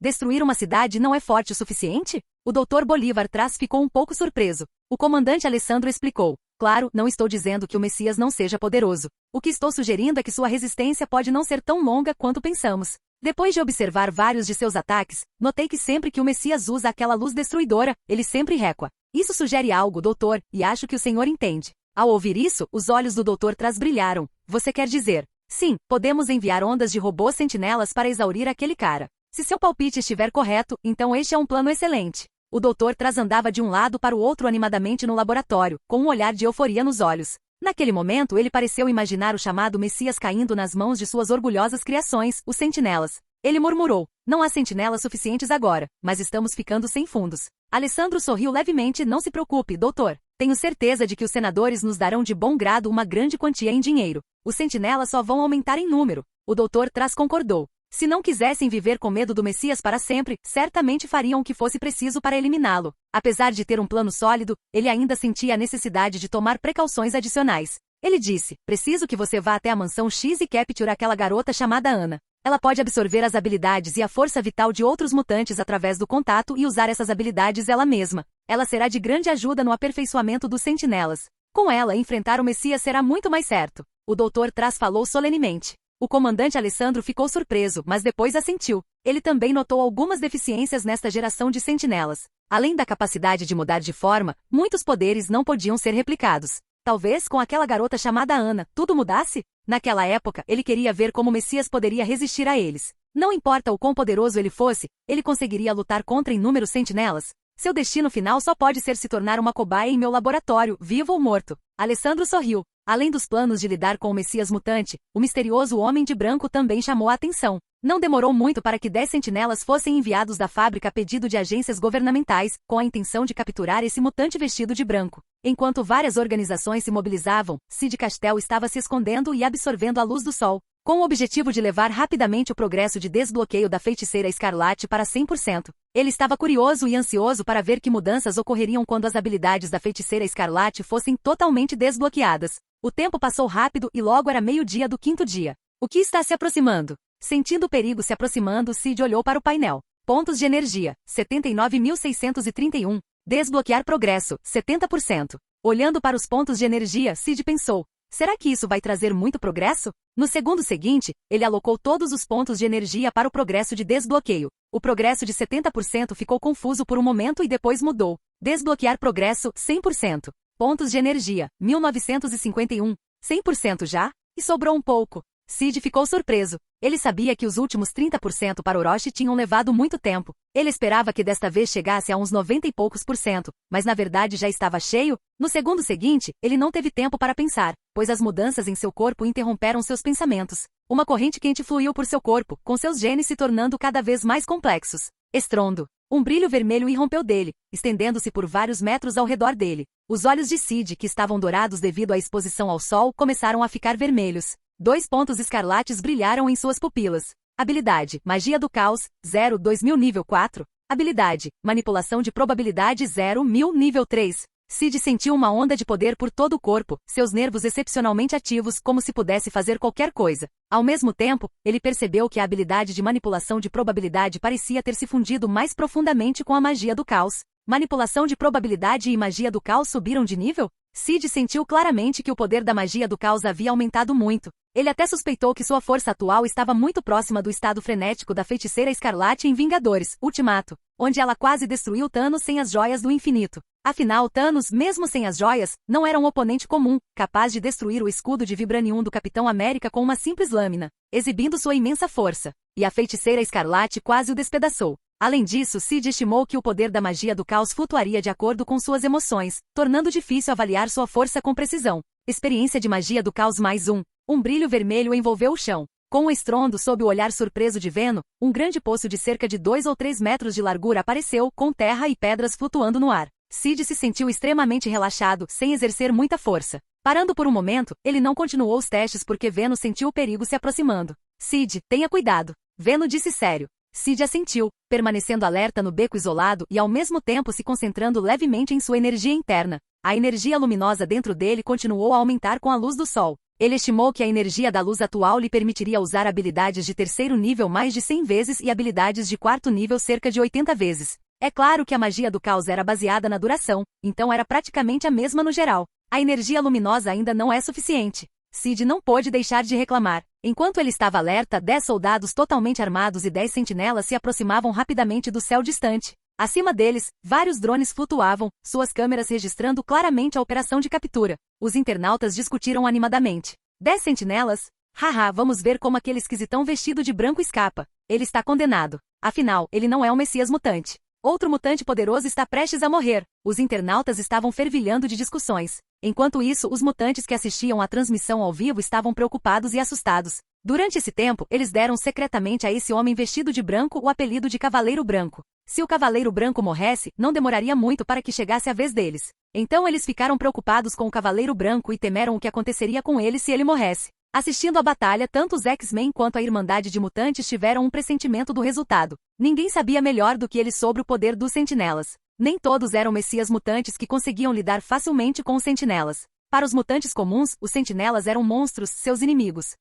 Destruir uma cidade não é forte o suficiente? O Dr. Bolívar Traz ficou um pouco surpreso. O comandante Alessandro explicou: claro, não estou dizendo que o Messias não seja poderoso. O que estou sugerindo é que sua resistência pode não ser tão longa quanto pensamos. Depois de observar vários de seus ataques, notei que sempre que o Messias usa aquela luz destruidora, ele sempre recua. Isso sugere algo, doutor, e acho que o senhor entende. Ao ouvir isso, os olhos do Dr. Traz brilharam. Você quer dizer? Sim, podemos enviar ondas de robôs sentinelas para exaurir aquele cara. Se seu palpite estiver correto, então este é um plano excelente. O Dr. Traz andava de um lado para o outro animadamente no laboratório, com um olhar de euforia nos olhos. Naquele momento ele pareceu imaginar o chamado Messias caindo nas mãos de suas orgulhosas criações, os sentinelas. Ele murmurou: não há sentinelas suficientes agora, mas estamos ficando sem fundos. Alessandro sorriu levemente: não se preocupe, doutor. Tenho certeza de que os senadores nos darão de bom grado uma grande quantia em dinheiro. Os sentinelas só vão aumentar em número. O Dr. Traz concordou. Se não quisessem viver com medo do Messias para sempre, certamente fariam o que fosse preciso para eliminá-lo. Apesar de ter um plano sólido, ele ainda sentia a necessidade de tomar precauções adicionais. Ele disse: preciso que você vá até a mansão X e capture aquela garota chamada Ana. Ela pode absorver as habilidades e a força vital de outros mutantes através do contato e usar essas habilidades ela mesma. Ela será de grande ajuda no aperfeiçoamento dos sentinelas. Com ela, enfrentar o Messias será muito mais certo. O Dr. Traz falou solenemente. O comandante Alessandro ficou surpreso, mas depois assentiu. Ele também notou algumas deficiências nesta geração de sentinelas. Além da capacidade de mudar de forma, muitos poderes não podiam ser replicados. Talvez com aquela garota chamada Ana, tudo mudasse? Naquela época, ele queria ver como o Messias poderia resistir a eles. Não importa o quão poderoso ele fosse, ele conseguiria lutar contra inúmeros sentinelas. Seu destino final só pode ser se tornar uma cobaia em meu laboratório, vivo ou morto. Alessandro sorriu. Além dos planos de lidar com o Messias mutante, o misterioso Homem de Branco também chamou a atenção. Não demorou muito para que 10 sentinelas fossem enviados da fábrica a pedido de agências governamentais, com a intenção de capturar esse mutante vestido de branco. Enquanto várias organizações se mobilizavam, Sid Castel estava se escondendo e absorvendo a luz do sol, com o objetivo de levar rapidamente o progresso de desbloqueio da Feiticeira Escarlate para 100%. Ele estava curioso e ansioso para ver que mudanças ocorreriam quando as habilidades da Feiticeira Escarlate fossem totalmente desbloqueadas. O tempo passou rápido e logo era meio-dia do quinto dia. O que está se aproximando? Sentindo o perigo se aproximando, Sid olhou para o painel. Pontos de energia, 79.631. Desbloquear progresso, 70%. Olhando para os pontos de energia, Sid pensou: será que isso vai trazer muito progresso? No segundo seguinte, ele alocou todos os pontos de energia para o progresso de desbloqueio. O progresso de 70% ficou confuso por um momento e depois mudou. Desbloquear progresso, 100%. Pontos de energia, 1951. 100% já? E sobrou um pouco. Sid ficou surpreso. Ele sabia que os últimos 30% para Orochi tinham levado muito tempo. Ele esperava que desta vez chegasse a uns 90 e poucos por cento, mas na verdade já estava cheio. No segundo seguinte, ele não teve tempo para pensar, pois as mudanças em seu corpo interromperam seus pensamentos. Uma corrente quente fluiu por seu corpo, com seus genes se tornando cada vez mais complexos. Estrondo. Um brilho vermelho irrompeu dele, estendendo-se por vários metros ao redor dele. Os olhos de Sid, que estavam dourados devido à exposição ao sol, começaram a ficar vermelhos. 2 pontos escarlates brilharam em suas pupilas. Habilidade, Magia do Caos, 0/2000 nível 4. Habilidade, Manipulação de Probabilidade 0/1000 nível 3. Sid sentiu uma onda de poder por todo o corpo, seus nervos excepcionalmente ativos, como se pudesse fazer qualquer coisa. Ao mesmo tempo, ele percebeu que a habilidade de manipulação de probabilidade parecia ter se fundido mais profundamente com a magia do caos. Manipulação de probabilidade e magia do caos subiram de nível? Sid sentiu claramente que o poder da magia do caos havia aumentado muito. Ele até suspeitou que sua força atual estava muito próxima do estado frenético da Feiticeira Escarlate em Vingadores, Ultimato, onde ela quase destruiu Thanos sem as joias do infinito. Afinal, Thanos, mesmo sem as joias, não era um oponente comum, capaz de destruir o escudo de Vibranium do Capitão América com uma simples lâmina, exibindo sua imensa força. E a Feiticeira Escarlate quase o despedaçou. Além disso, Sid estimou que o poder da magia do caos flutuaria de acordo com suas emoções, tornando difícil avaliar sua força com precisão. Experiência de magia do caos mais 1. Um brilho vermelho envolveu o chão. Com o estrondo sob o olhar surpreso de Venom, um grande poço de cerca de 2 ou 3 metros de largura apareceu, com terra e pedras flutuando no ar. Sid se sentiu extremamente relaxado, sem exercer muita força. Parando por um momento, ele não continuou os testes porque Venom sentiu o perigo se aproximando. Sid, tenha cuidado. Venom disse sério. Sid assentiu, permanecendo alerta no beco isolado e ao mesmo tempo se concentrando levemente em sua energia interna. A energia luminosa dentro dele continuou a aumentar com a luz do sol. Ele estimou que a energia da luz atual lhe permitiria usar habilidades de terceiro nível mais de 100 vezes e habilidades de quarto nível cerca de 80 vezes. É claro que a magia do caos era baseada na duração, então era praticamente a mesma no geral. A energia luminosa ainda não é suficiente. Sid não pôde deixar de reclamar. Enquanto ele estava alerta, 10 soldados totalmente armados e 10 sentinelas se aproximavam rapidamente do céu distante. Acima deles, vários drones flutuavam, suas câmeras registrando claramente a operação de captura. Os internautas discutiram animadamente. 10 sentinelas? Haha, vamos ver como aquele esquisitão vestido de branco escapa. Ele está condenado. Afinal, ele não é um messias mutante. Outro mutante poderoso está prestes a morrer. Os internautas estavam fervilhando de discussões. Enquanto isso, os mutantes que assistiam à transmissão ao vivo estavam preocupados e assustados. Durante esse tempo, eles deram secretamente a esse homem vestido de branco o apelido de Cavaleiro Branco. Se o Cavaleiro Branco morresse, não demoraria muito para que chegasse a vez deles. Então eles ficaram preocupados com o Cavaleiro Branco e temeram o que aconteceria com ele se ele morresse. Assistindo à batalha, tanto os X-Men quanto a Irmandade de Mutantes tiveram um pressentimento do resultado. Ninguém sabia melhor do que eles sobre o poder dos Sentinelas. Nem todos eram messias mutantes que conseguiam lidar facilmente com os Sentinelas. Para os mutantes comuns, os Sentinelas eram monstros, seus inimigos.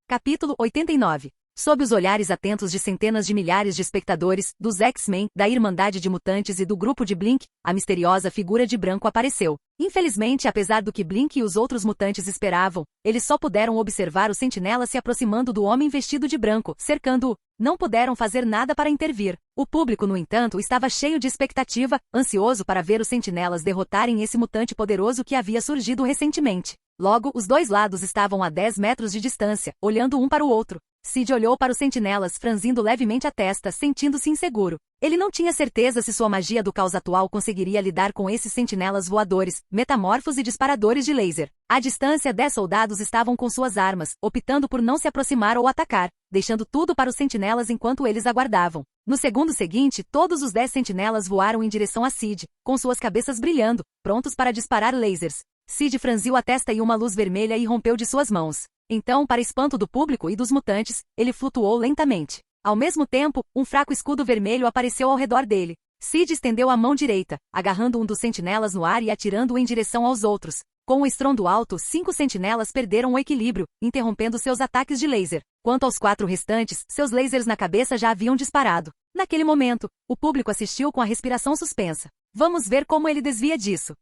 Capítulo 89. Sob os olhares atentos de centenas de milhares de espectadores, dos X-Men, da Irmandade de Mutantes e do grupo de Blink, a misteriosa figura de branco apareceu. Infelizmente, apesar do que Blink e os outros mutantes esperavam, eles só puderam observar o Sentinela se aproximando do homem vestido de branco, cercando-o. Não puderam fazer nada para intervir. O público, no entanto, estava cheio de expectativa, ansioso para ver os Sentinelas derrotarem esse mutante poderoso que havia surgido recentemente. Logo, os dois lados estavam a 10 metros de distância, olhando um para o outro. Sid olhou para os sentinelas, franzindo levemente a testa, sentindo-se inseguro. Ele não tinha certeza se sua magia do caos atual conseguiria lidar com esses sentinelas voadores, metamorfos e disparadores de laser. À distância, 10 soldados estavam com suas armas, optando por não se aproximar ou atacar, deixando tudo para os sentinelas enquanto eles aguardavam. No segundo seguinte, todos os 10 sentinelas voaram em direção a Sid, com suas cabeças brilhando, prontos para disparar lasers. Sid franziu a testa e uma luz vermelha irrompeu de suas mãos. Então, para espanto do público e dos mutantes, ele flutuou lentamente. Ao mesmo tempo, um fraco escudo vermelho apareceu ao redor dele. Sid estendeu a mão direita, agarrando um dos sentinelas no ar e atirando-o em direção aos outros. Com um estrondo alto, 5 sentinelas perderam o equilíbrio, interrompendo seus ataques de laser. Quanto aos 4 restantes, seus lasers na cabeça já haviam disparado. Naquele momento, o público assistiu com a respiração suspensa. Vamos ver como ele desvia disso.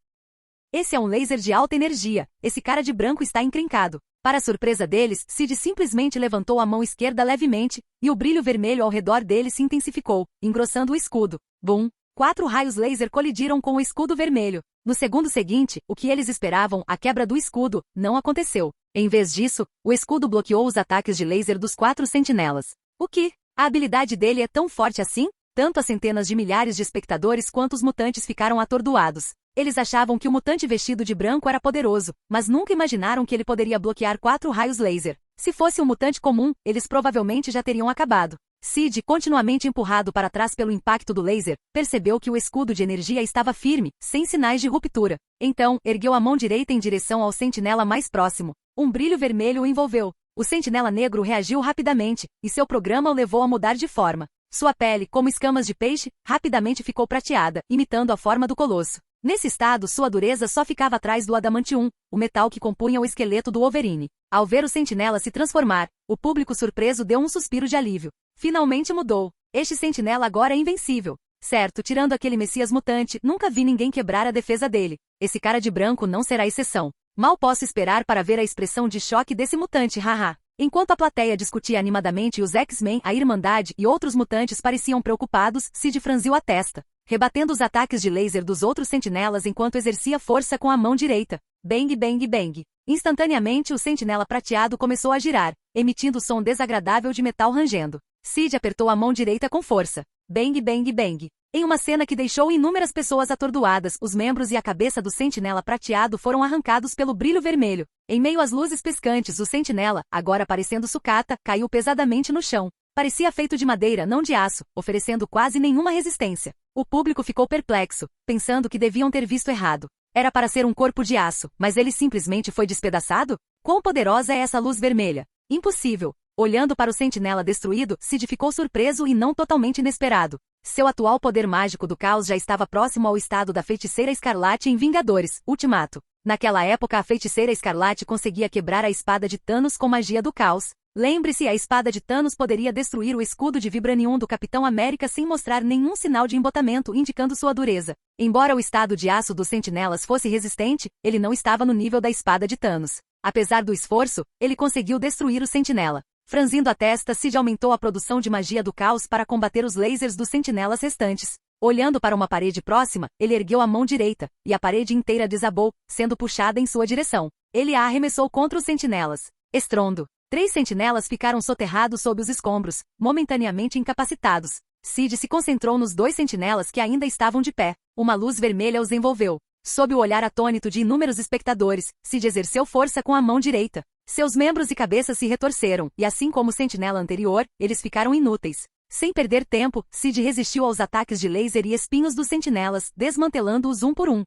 Esse é um laser de alta energia. Esse cara de branco está encrencado. Para a surpresa deles, Sid simplesmente levantou a mão esquerda levemente, e o brilho vermelho ao redor dele se intensificou, engrossando o escudo. Bum! 4 raios laser colidiram com o escudo vermelho. No segundo seguinte, o que eles esperavam, a quebra do escudo, não aconteceu. Em vez disso, o escudo bloqueou os ataques de laser dos 4 sentinelas. O que? A habilidade dele é tão forte assim? Tanto as centenas de milhares de espectadores quanto os mutantes ficaram atordoados. Eles achavam que o mutante vestido de branco era poderoso, mas nunca imaginaram que ele poderia bloquear 4 raios laser. Se fosse um mutante comum, eles provavelmente já teriam acabado. Sid, continuamente empurrado para trás pelo impacto do laser, percebeu que o escudo de energia estava firme, sem sinais de ruptura. Então, ergueu a mão direita em direção ao sentinela mais próximo. Um brilho vermelho o envolveu. O sentinela negro reagiu rapidamente, e seu programa o levou a mudar de forma. Sua pele, como escamas de peixe, rapidamente ficou prateada, imitando a forma do colosso. Nesse estado, sua dureza só ficava atrás do adamantium, o metal que compunha o esqueleto do Wolverine. Ao ver o sentinela se transformar, o público surpreso deu um suspiro de alívio. Finalmente mudou. Este sentinela agora é invencível. Certo, tirando aquele Messias mutante, nunca vi ninguém quebrar a defesa dele. Esse cara de branco não será exceção. Mal posso esperar para ver a expressão de choque desse mutante, haha. Enquanto a plateia discutia animadamente e os X-Men, a Irmandade e outros mutantes pareciam preocupados, Sid franziu a testa, rebatendo os ataques de laser dos outros sentinelas enquanto exercia força com a mão direita. Bang, bang, bang. Instantaneamente o sentinela prateado começou a girar, emitindo som desagradável de metal rangendo. Sid apertou a mão direita com força. Bang, bang, bang. Em uma cena que deixou inúmeras pessoas atordoadas, os membros e a cabeça do sentinela prateado foram arrancados pelo brilho vermelho. Em meio às luzes piscantes, o sentinela, agora parecendo sucata, caiu pesadamente no chão. Parecia feito de madeira, não de aço, oferecendo quase nenhuma resistência. O público ficou perplexo, pensando que deviam ter visto errado. Era para ser um corpo de aço, mas ele simplesmente foi despedaçado? Quão poderosa é essa luz vermelha? Impossível. Olhando para o sentinela destruído, Sid ficou surpreso e não totalmente inesperado. Seu atual poder mágico do caos já estava próximo ao estado da Feiticeira Escarlate em Vingadores, Ultimato. Naquela época a Feiticeira Escarlate conseguia quebrar a espada de Thanos com magia do caos. Lembre-se, a espada de Thanos poderia destruir o escudo de Vibranium do Capitão América sem mostrar nenhum sinal de embotamento indicando sua dureza. Embora o estado de aço dos sentinelas fosse resistente, ele não estava no nível da espada de Thanos. Apesar do esforço, ele conseguiu destruir o sentinela. Franzindo a testa, Sid aumentou a produção de magia do caos para combater os lasers dos sentinelas restantes. Olhando para uma parede próxima, ele ergueu a mão direita, e a parede inteira desabou, sendo puxada em sua direção. Ele a arremessou contra os sentinelas. Estrondo. 3 sentinelas ficaram soterrados sob os escombros, momentaneamente incapacitados. Sid se concentrou nos 2 sentinelas que ainda estavam de pé. Uma luz vermelha os envolveu. Sob o olhar atônito de inúmeros espectadores, Sid exerceu força com a mão direita. Seus membros e cabeças se retorceram, e assim como o sentinela anterior, eles ficaram inúteis. Sem perder tempo, Sid resistiu aos ataques de laser e espinhos dos sentinelas, desmantelando-os um por um.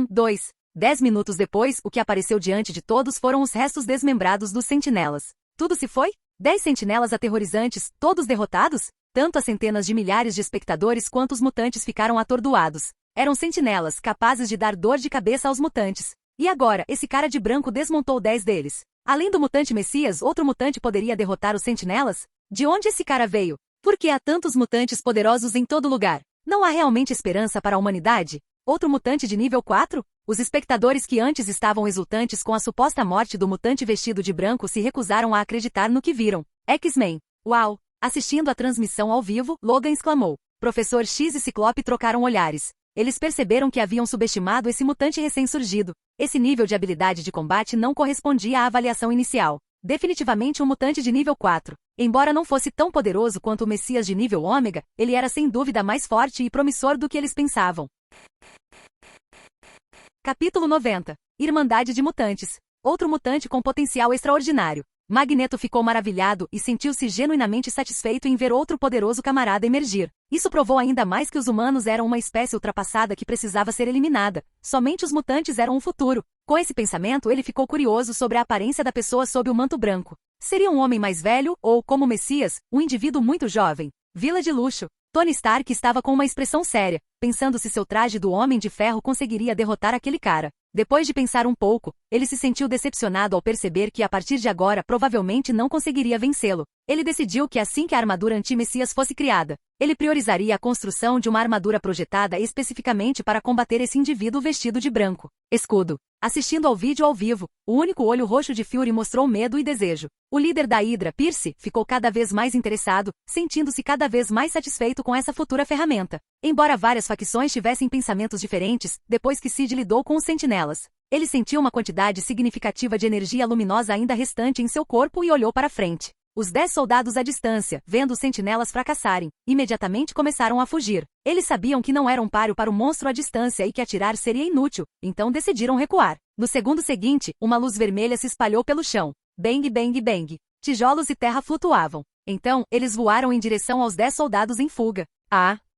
2. 10 minutos depois, o que apareceu diante de todos foram os restos desmembrados dos sentinelas. Tudo se foi? 10 sentinelas aterrorizantes, todos derrotados? Tanto as centenas de milhares de espectadores quanto os mutantes ficaram atordoados. Eram sentinelas, capazes de dar dor de cabeça aos mutantes. E agora, esse cara de branco desmontou 10 deles. Além do mutante Messias, outro mutante poderia derrotar os sentinelas? De onde esse cara veio? Por que há tantos mutantes poderosos em todo lugar? Não há realmente esperança para a humanidade? Outro mutante de nível 4? Os espectadores que antes estavam exultantes com a suposta morte do mutante vestido de branco se recusaram a acreditar no que viram. X-Men. Uau! Assistindo a transmissão ao vivo, Logan exclamou. Professor X e Ciclope trocaram olhares. Eles perceberam que haviam subestimado esse mutante recém-surgido. Esse nível de habilidade de combate não correspondia à avaliação inicial. Definitivamente um mutante de nível 4. Embora não fosse tão poderoso quanto o Messias de nível Ômega, ele era sem dúvida mais forte e promissor do que eles pensavam. Capítulo 90. Irmandade de Mutantes. Outro mutante com potencial extraordinário. Magneto ficou maravilhado e sentiu-se genuinamente satisfeito em ver outro poderoso camarada emergir. Isso provou ainda mais que os humanos eram uma espécie ultrapassada que precisava ser eliminada. Somente os mutantes eram o futuro. Com esse pensamento, ele ficou curioso sobre a aparência da pessoa sob o manto branco. Seria um homem mais velho ou, como Messias, um indivíduo muito jovem? Vila de luxo. Tony Stark estava com uma expressão séria, pensando se seu traje do Homem de Ferro conseguiria derrotar aquele cara. Depois de pensar um pouco, ele se sentiu decepcionado ao perceber que a partir de agora provavelmente não conseguiria vencê-lo. Ele decidiu que assim que a armadura anti-Messias fosse criada, ele priorizaria a construção de uma armadura projetada especificamente para combater esse indivíduo vestido de branco. Escudo. Assistindo ao vídeo ao vivo, o único olho roxo de Fury mostrou medo e desejo. O líder da Hydra, Pierce, ficou cada vez mais interessado, sentindo-se cada vez mais satisfeito com essa futura ferramenta. Embora várias facções tivessem pensamentos diferentes, depois que Sid lidou com os sentinelas, Ele sentiu uma quantidade significativa de energia luminosa ainda restante em seu corpo e olhou para frente. Os 10 soldados à distância, vendo os sentinelas fracassarem, imediatamente começaram a fugir. Eles sabiam que não era um páreo para o monstro à distância e que atirar seria inútil, então decidiram recuar. No segundo seguinte, uma luz vermelha se espalhou pelo chão. Bang, bang, bang. Tijolos e terra flutuavam. Então, eles voaram em direção aos 10 soldados em fuga.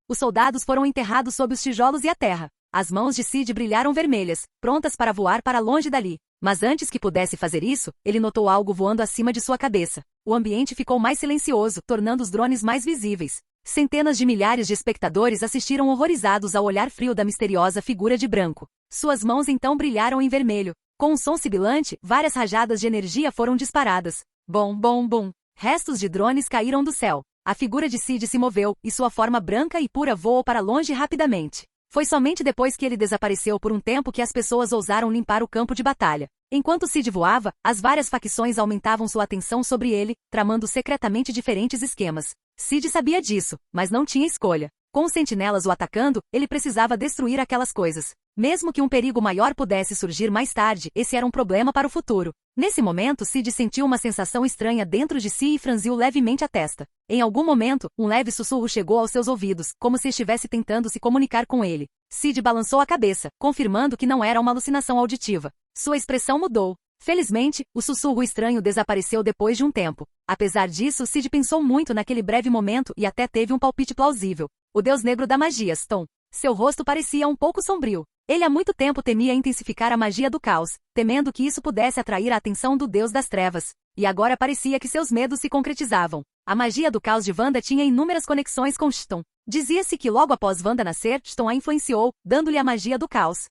Os soldados foram enterrados sob os tijolos e a terra. As mãos de Sid brilharam vermelhas, prontas para voar para longe dali. Mas antes que pudesse fazer isso, ele notou algo voando acima de sua cabeça. O ambiente ficou mais silencioso, tornando os drones mais visíveis. Centenas de milhares de espectadores assistiram horrorizados ao olhar frio da misteriosa figura de branco. Suas mãos então brilharam em vermelho. Com um som sibilante, várias rajadas de energia foram disparadas. Bom, bom, bom. Restos de drones caíram do céu. A figura de Sid se moveu, e sua forma branca e pura voou para longe rapidamente. Foi somente depois que ele desapareceu por um tempo que as pessoas ousaram limpar o campo de batalha. Enquanto Sid voava, as várias facções aumentavam sua atenção sobre ele, tramando secretamente diferentes esquemas. Sid sabia disso, mas não tinha escolha. Com os sentinelas o atacando, ele precisava destruir aquelas coisas. Mesmo que um perigo maior pudesse surgir mais tarde, esse era um problema para o futuro. Nesse momento, Sid sentiu uma sensação estranha dentro de si e franziu levemente a testa. Em algum momento, um leve sussurro chegou aos seus ouvidos, como se estivesse tentando se comunicar com ele. Sid balançou a cabeça, confirmando que não era uma alucinação auditiva. Sua expressão mudou. Felizmente, o sussurro estranho desapareceu depois de um tempo. Apesar disso, Sid pensou muito naquele breve momento e até teve um palpite plausível. O deus negro da magia, Ston. Seu rosto parecia um pouco sombrio. Ele há muito tempo temia intensificar a magia do caos, temendo que isso pudesse atrair a atenção do deus das trevas. E agora parecia que seus medos se concretizavam. A magia do caos de Wanda tinha inúmeras conexões com Ston. Dizia-se que logo após Wanda nascer, Ston a influenciou, dando-lhe a magia do caos.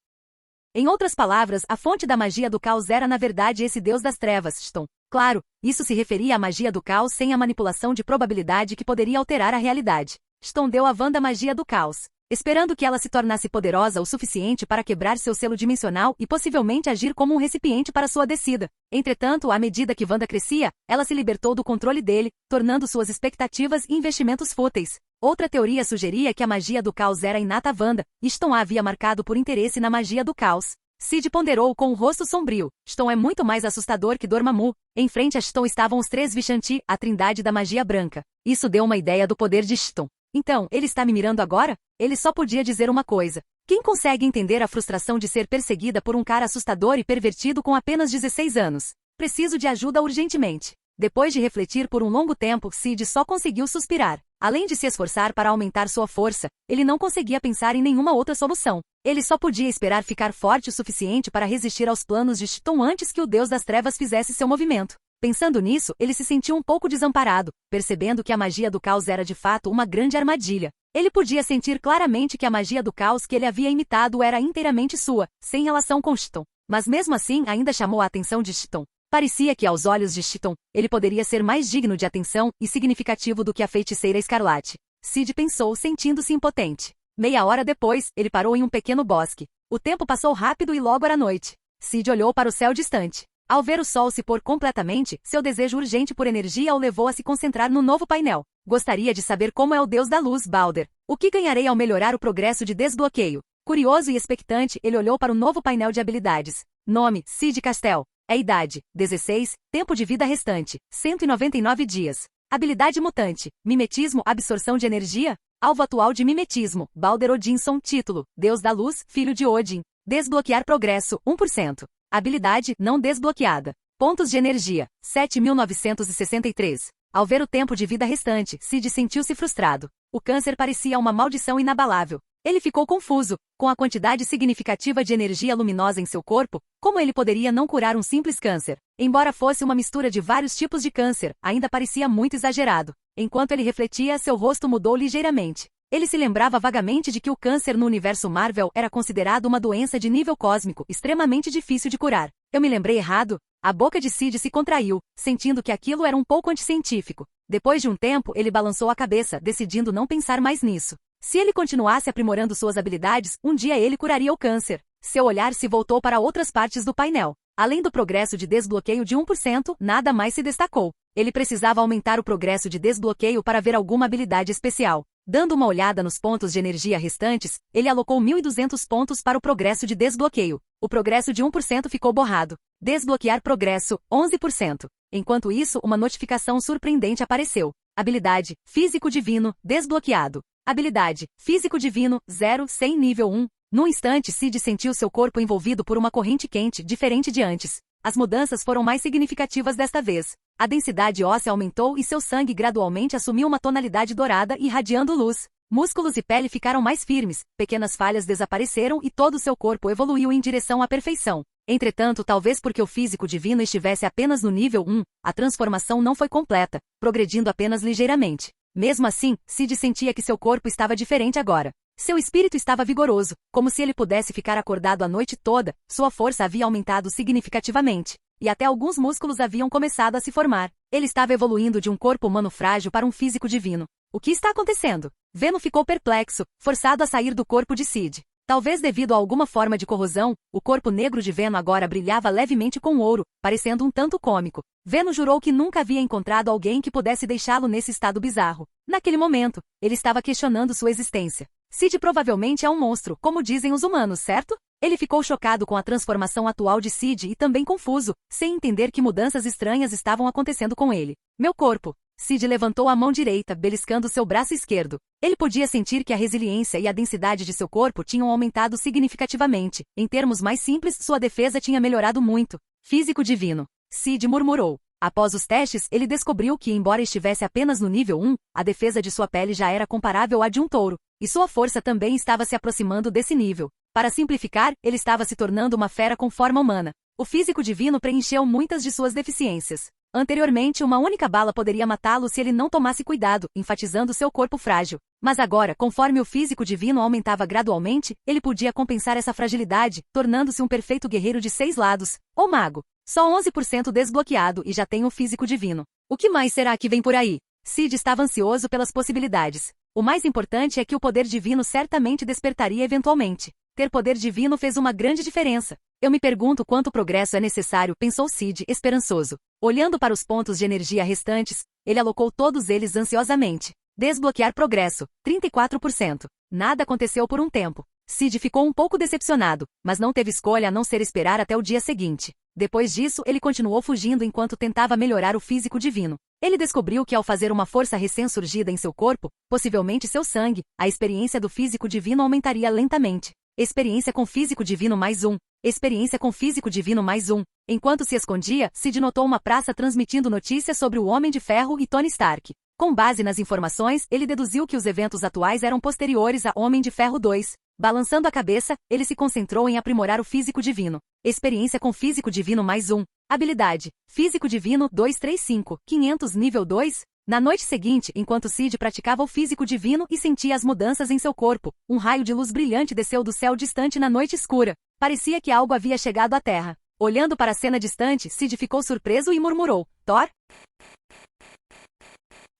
Em outras palavras, a fonte da magia do caos era na verdade esse deus das trevas, Ston. Claro, isso se referia à magia do caos sem a manipulação de probabilidade que poderia alterar a realidade. Ston deu a Wanda a magia do caos, esperando que ela se tornasse poderosa o suficiente para quebrar seu selo dimensional e possivelmente agir como um recipiente para sua descida. Entretanto, à medida que Wanda crescia, ela se libertou do controle dele, tornando suas expectativas e investimentos fúteis. Outra teoria sugeria que a magia do caos era inata a Wanda, e Ston a havia marcado por interesse na magia do caos. Sid ponderou com o rosto sombrio. Ston é muito mais assustador que Dormammu. Em frente a Ston estavam os 3 Vishanti, a trindade da magia branca. Isso deu uma ideia do poder de Ston. Então, ele está me mirando agora? Ele só podia dizer uma coisa. Quem consegue entender a frustração de ser perseguida por um cara assustador e pervertido com apenas 16 anos? Preciso de ajuda urgentemente. Depois de refletir por um longo tempo, Sid só conseguiu suspirar. Além de se esforçar para aumentar sua força, ele não conseguia pensar em nenhuma outra solução. Ele só podia esperar ficar forte o suficiente para resistir aos planos de Ston antes que o Deus das Trevas fizesse seu movimento. Pensando nisso, ele se sentiu um pouco desamparado, percebendo que a magia do caos era de fato uma grande armadilha. Ele podia sentir claramente que a magia do caos que ele havia imitado era inteiramente sua, sem relação com Ston. Mas mesmo assim ainda chamou a atenção de Ston. Parecia que aos olhos de Ston, ele poderia ser mais digno de atenção e significativo do que a feiticeira escarlate. Sid pensou, sentindo-se impotente. Meia hora depois, ele parou em um pequeno bosque. O tempo passou rápido e logo era noite. Sid olhou para o céu distante. Ao ver o sol se pôr completamente, seu desejo urgente por energia o levou a se concentrar no novo painel. Gostaria de saber como é o deus da luz, Balder. O que ganharei ao melhorar o progresso de desbloqueio? Curioso e expectante, ele olhou para o novo painel de habilidades. Nome, Sid Castel. Idade, 16. Tempo de vida restante, 199 dias. Habilidade mutante, mimetismo, absorção de energia. Alvo atual de mimetismo, Balder Odinson. Título, Deus da Luz, filho de Odin. Desbloquear progresso, 1%. Habilidade, não desbloqueada. Pontos de energia, 7.963. Ao ver o tempo de vida restante, Sid sentiu-se frustrado. O câncer parecia uma maldição inabalável. Ele ficou confuso. Com a quantidade significativa de energia luminosa em seu corpo, como ele poderia não curar um simples câncer? Embora fosse uma mistura de vários tipos de câncer, ainda parecia muito exagerado. Enquanto ele refletia, seu rosto mudou ligeiramente. Ele se lembrava vagamente de que o câncer no universo Marvel era considerado uma doença de nível cósmico, extremamente difícil de curar. Eu me lembrei errado? A boca de Sid se contraiu, sentindo que aquilo era um pouco anticientífico. Depois de um tempo, ele balançou a cabeça, decidindo não pensar mais nisso. Se ele continuasse aprimorando suas habilidades, um dia ele curaria o câncer. Seu olhar se voltou para outras partes do painel. Além do progresso de desbloqueio de 1%, nada mais se destacou. Ele precisava aumentar o progresso de desbloqueio para ver alguma habilidade especial. Dando uma olhada nos pontos de energia restantes, ele alocou 1.200 pontos para o progresso de desbloqueio. O progresso de 1% ficou borrado. Desbloquear progresso, 11%. Enquanto isso, uma notificação surpreendente apareceu. Habilidade, Físico Divino, desbloqueado. Habilidade, Físico Divino, 0, 100 nível 1. Num instante, Sid sentiu seu corpo envolvido por uma corrente quente, diferente de antes. As mudanças foram mais significativas desta vez. A densidade óssea aumentou e seu sangue gradualmente assumiu uma tonalidade dourada irradiando luz. Músculos e pele ficaram mais firmes, pequenas falhas desapareceram e todo seu corpo evoluiu em direção à perfeição. Entretanto, talvez porque o físico divino estivesse apenas no nível 1, a transformação não foi completa, progredindo apenas ligeiramente. Mesmo assim, Sid sentia que seu corpo estava diferente agora. Seu espírito estava vigoroso, como se ele pudesse ficar acordado a noite toda, sua força havia aumentado significativamente. E até alguns músculos haviam começado a se formar. Ele estava evoluindo de um corpo humano frágil para um físico divino. O que está acontecendo? Venom ficou perplexo, forçado a sair do corpo de Sid. Talvez devido a alguma forma de corrosão, o corpo negro de Venom agora brilhava levemente com ouro, parecendo um tanto cômico. Venom jurou que nunca havia encontrado alguém que pudesse deixá-lo nesse estado bizarro. Naquele momento, ele estava questionando sua existência. Sid provavelmente é um monstro, como dizem os humanos, certo? Ele ficou chocado com a transformação atual de Sid e também confuso, sem entender que mudanças estranhas estavam acontecendo com ele. Meu corpo. Sid levantou a mão direita, beliscando seu braço esquerdo. Ele podia sentir que a resiliência e a densidade de seu corpo tinham aumentado significativamente. Em termos mais simples, sua defesa tinha melhorado muito. Físico divino. Sid murmurou. Após os testes, ele descobriu que, embora estivesse apenas no nível 1, a defesa de sua pele já era comparável à de um touro, e sua força também estava se aproximando desse nível. Para simplificar, ele estava se tornando uma fera com forma humana. O físico divino preencheu muitas de suas deficiências. Anteriormente, uma única bala poderia matá-lo se ele não tomasse cuidado, enfatizando seu corpo frágil. Mas agora, conforme o físico divino aumentava gradualmente, ele podia compensar essa fragilidade, tornando-se um perfeito guerreiro de 6 lados, ou mago. Só 11% desbloqueado e já tem o físico divino. O que mais será que vem por aí? Sid estava ansioso pelas possibilidades. O mais importante é que o poder divino certamente despertaria eventualmente. Ter poder divino fez uma grande diferença. Eu me pergunto quanto progresso é necessário, pensou Sid, esperançoso. Olhando para os pontos de energia restantes, ele alocou todos eles ansiosamente. Desbloquear progresso, 34%. Nada aconteceu por um tempo. Sid ficou um pouco decepcionado, mas não teve escolha a não ser esperar até o dia seguinte. Depois disso, ele continuou fugindo enquanto tentava melhorar o físico divino. Ele descobriu que ao fazer uma força recém-surgida em seu corpo, possivelmente seu sangue, a experiência do físico divino aumentaria lentamente. Experiência com físico divino mais 1. Experiência com físico divino mais 1. Enquanto se escondia, Sid notou uma praça transmitindo notícias sobre o Homem de Ferro e Tony Stark. Com base nas informações, ele deduziu que os eventos atuais eram posteriores a Homem de Ferro 2. Balançando a cabeça, ele se concentrou em aprimorar o físico divino. Experiência com físico divino mais 1. Habilidade. Físico divino 235, 500 nível 2. Na noite seguinte, enquanto Sid praticava o físico divino e sentia as mudanças em seu corpo, um raio de luz brilhante desceu do céu distante na noite escura. Parecia que algo havia chegado à Terra. Olhando para a cena distante, Sid ficou surpreso e murmurou: Thor?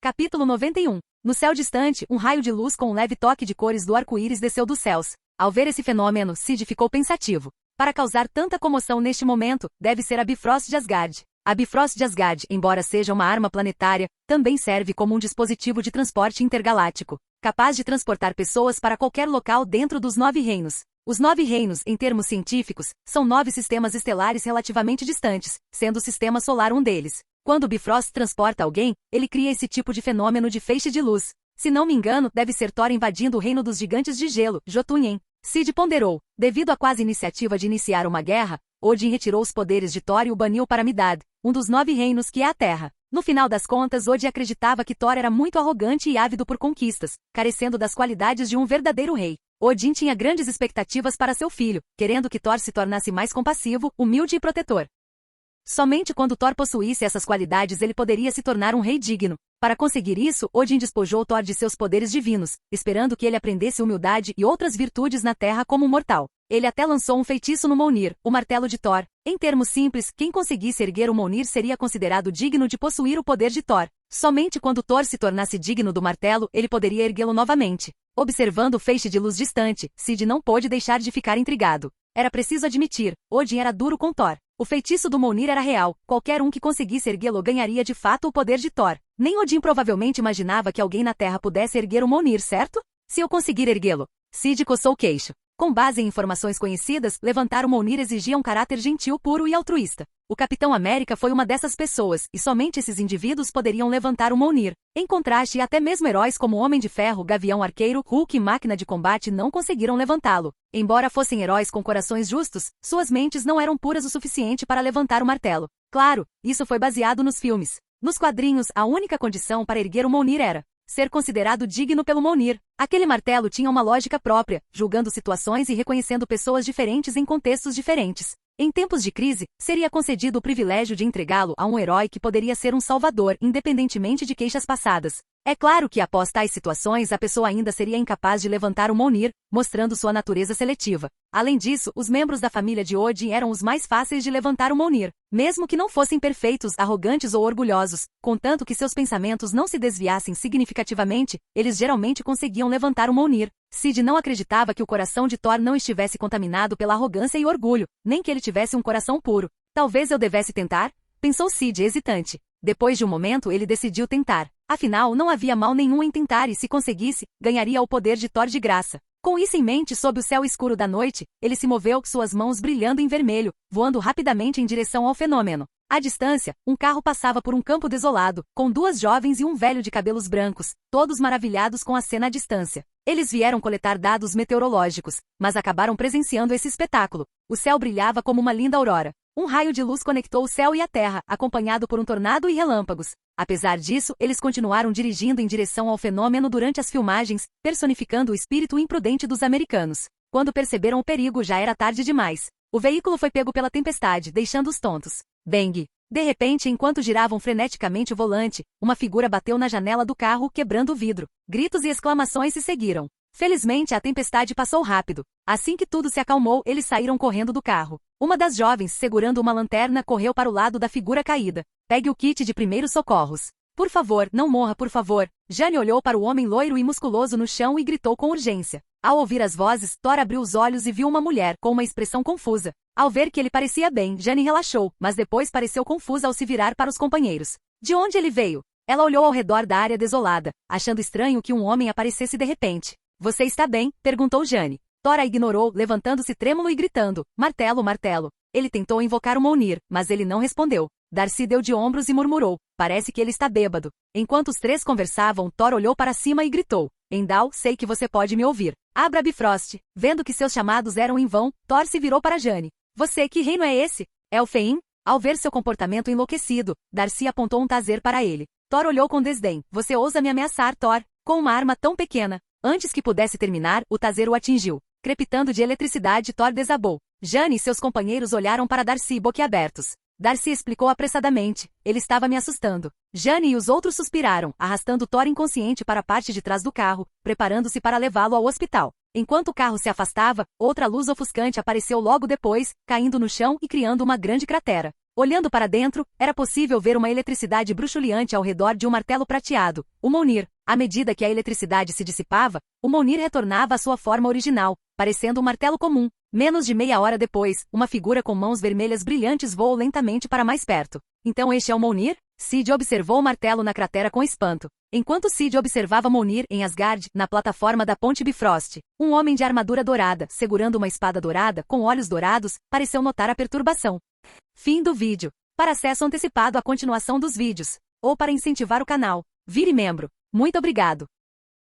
Capítulo 91. No céu distante, um raio de luz com um leve toque de cores do arco-íris desceu dos céus. Ao ver esse fenômeno, Sid ficou pensativo. Para causar tanta comoção neste momento, deve ser a Bifrost de Asgard. A Bifrost de Asgard, embora seja uma arma planetária, também serve como um dispositivo de transporte intergaláctico, capaz de transportar pessoas para qualquer local dentro dos 9 reinos. Os 9 reinos, em termos científicos, são 9 sistemas estelares relativamente distantes, sendo o sistema solar um deles. Quando o Bifrost transporta alguém, ele cria esse tipo de fenômeno de feixe de luz. Se não me engano, deve ser Thor invadindo o reino dos gigantes de gelo, Jotunheim. Sid ponderou. Devido à quase iniciativa de iniciar uma guerra, Odin retirou os poderes de Thor e o baniu para Midgard, um dos 9 reinos que é a Terra. No final das contas, Odin acreditava que Thor era muito arrogante e ávido por conquistas, carecendo das qualidades de um verdadeiro rei. Odin tinha grandes expectativas para seu filho, querendo que Thor se tornasse mais compassivo, humilde e protetor. Somente quando Thor possuísse essas qualidades ele poderia se tornar um rei digno. Para conseguir isso, Odin despojou Thor de seus poderes divinos, esperando que ele aprendesse humildade e outras virtudes na Terra como um mortal. Ele até lançou um feitiço no Mjolnir, o martelo de Thor. Em termos simples, quem conseguisse erguer o Mjolnir seria considerado digno de possuir o poder de Thor. Somente quando Thor se tornasse digno do martelo, ele poderia erguê-lo novamente. Observando o feixe de luz distante, Sid não pôde deixar de ficar intrigado. Era preciso admitir, Odin era duro com Thor. O feitiço do Mjolnir era real, qualquer um que conseguisse erguê-lo ganharia de fato o poder de Thor. Nem Odin provavelmente imaginava que alguém na Terra pudesse erguer o Mjolnir, certo? Se eu conseguir erguê-lo. Cid coçou o queixo. Com base em informações conhecidas, levantar o Mjolnir exigia um caráter gentil, puro e altruísta. O Capitão América foi uma dessas pessoas, e somente esses indivíduos poderiam levantar o Mjolnir. Em contraste, até mesmo heróis como Homem de Ferro, Gavião Arqueiro, Hulk e Máquina de Combate não conseguiram levantá-lo. Embora fossem heróis com corações justos, suas mentes não eram puras o suficiente para levantar o martelo. Claro, isso foi baseado nos filmes. Nos quadrinhos, a única condição para erguer o Mjolnir era ser considerado digno pelo Mjolnir. Aquele martelo tinha uma lógica própria, julgando situações e reconhecendo pessoas diferentes em contextos diferentes. Em tempos de crise, seria concedido o privilégio de entregá-lo a um herói que poderia ser um salvador, independentemente de queixas passadas. É claro que após tais situações a pessoa ainda seria incapaz de levantar o Mjolnir, mostrando sua natureza seletiva. Além disso, os membros da família de Odin eram os mais fáceis de levantar o Mjolnir, mesmo que não fossem perfeitos, arrogantes ou orgulhosos, contanto que seus pensamentos não se desviassem significativamente, eles geralmente conseguiam levantar o Mjolnir. Cid não acreditava que o coração de Thor não estivesse contaminado pela arrogância e orgulho, nem que ele tivesse um coração puro. Talvez eu devesse tentar? Pensou Cid hesitante. Depois de um momento ele decidiu tentar. Afinal, não havia mal nenhum em tentar e se conseguisse, ganharia o poder de Thor de graça. Com isso em mente, sob o céu escuro da noite, ele se moveu, suas mãos brilhando em vermelho, voando rapidamente em direção ao fenômeno. À distância, um carro passava por um campo desolado, com duas jovens e um velho de cabelos brancos, todos maravilhados com a cena à distância. Eles vieram coletar dados meteorológicos, mas acabaram presenciando esse espetáculo. O céu brilhava como uma linda aurora. Um raio de luz conectou o céu e a terra, acompanhado por um tornado e relâmpagos. Apesar disso, eles continuaram dirigindo em direção ao fenômeno durante as filmagens, personificando o espírito imprudente dos americanos. Quando perceberam o perigo, já era tarde demais. O veículo foi pego pela tempestade, deixando-os tontos. Bang! De repente, enquanto giravam freneticamente o volante, uma figura bateu na janela do carro, quebrando o vidro. Gritos e exclamações se seguiram. Felizmente, a tempestade passou rápido. Assim que tudo se acalmou, eles saíram correndo do carro. Uma das jovens, segurando uma lanterna, correu para o lado da figura caída. Pegue o kit de primeiros socorros. Por favor, não morra, por favor. Jane olhou para o homem loiro e musculoso no chão e gritou com urgência. Ao ouvir as vozes, Thor abriu os olhos e viu uma mulher, com uma expressão confusa. Ao ver que ele parecia bem, Jane relaxou, mas depois pareceu confusa ao se virar para os companheiros. De onde ele veio? Ela olhou ao redor da área desolada, achando estranho que um homem aparecesse de repente. Você está bem? Perguntou Jane. Thor a ignorou, levantando-se trêmulo e gritando, martelo, martelo. Ele tentou invocar o Mjolnir, mas ele não respondeu. Darcy deu de ombros e murmurou, parece que ele está bêbado. Enquanto os três conversavam, Thor olhou para cima e gritou, Endal, sei que você pode me ouvir. Abra Bifrost. Vendo que seus chamados eram em vão, Thor se virou para Jane. Você, que reino é esse? Elfheim? Ao ver seu comportamento enlouquecido, Darcy apontou um taser para ele. Thor olhou com desdém. Você ousa me ameaçar, Thor? Com uma arma tão pequena. Antes que pudesse terminar, o taser o atingiu. Crepitando de eletricidade, Thor desabou. Jane e seus companheiros olharam para Darcy boquiabertos. Darcy explicou apressadamente. Ele estava me assustando. Jane e os outros suspiraram, arrastando Thor inconsciente para a parte de trás do carro, preparando-se para levá-lo ao hospital. Enquanto o carro se afastava, outra luz ofuscante apareceu logo depois, caindo no chão e criando uma grande cratera. Olhando para dentro, era possível ver uma eletricidade bruxuleante ao redor de um martelo prateado, o Mjolnir. À medida que a eletricidade se dissipava, o Mjolnir retornava à sua forma original, parecendo um martelo comum. Menos de meia hora depois, uma figura com mãos vermelhas brilhantes voou lentamente para mais perto. Então este é o Mjolnir? Cid observou o martelo na cratera com espanto. Enquanto Cid observava Mjolnir em Asgard, na plataforma da ponte Bifrost, um homem de armadura dourada, segurando uma espada dourada, com olhos dourados, pareceu notar a perturbação. Fim do vídeo. Para acesso antecipado à continuação dos vídeos, ou para incentivar o canal, vire membro. Muito obrigado.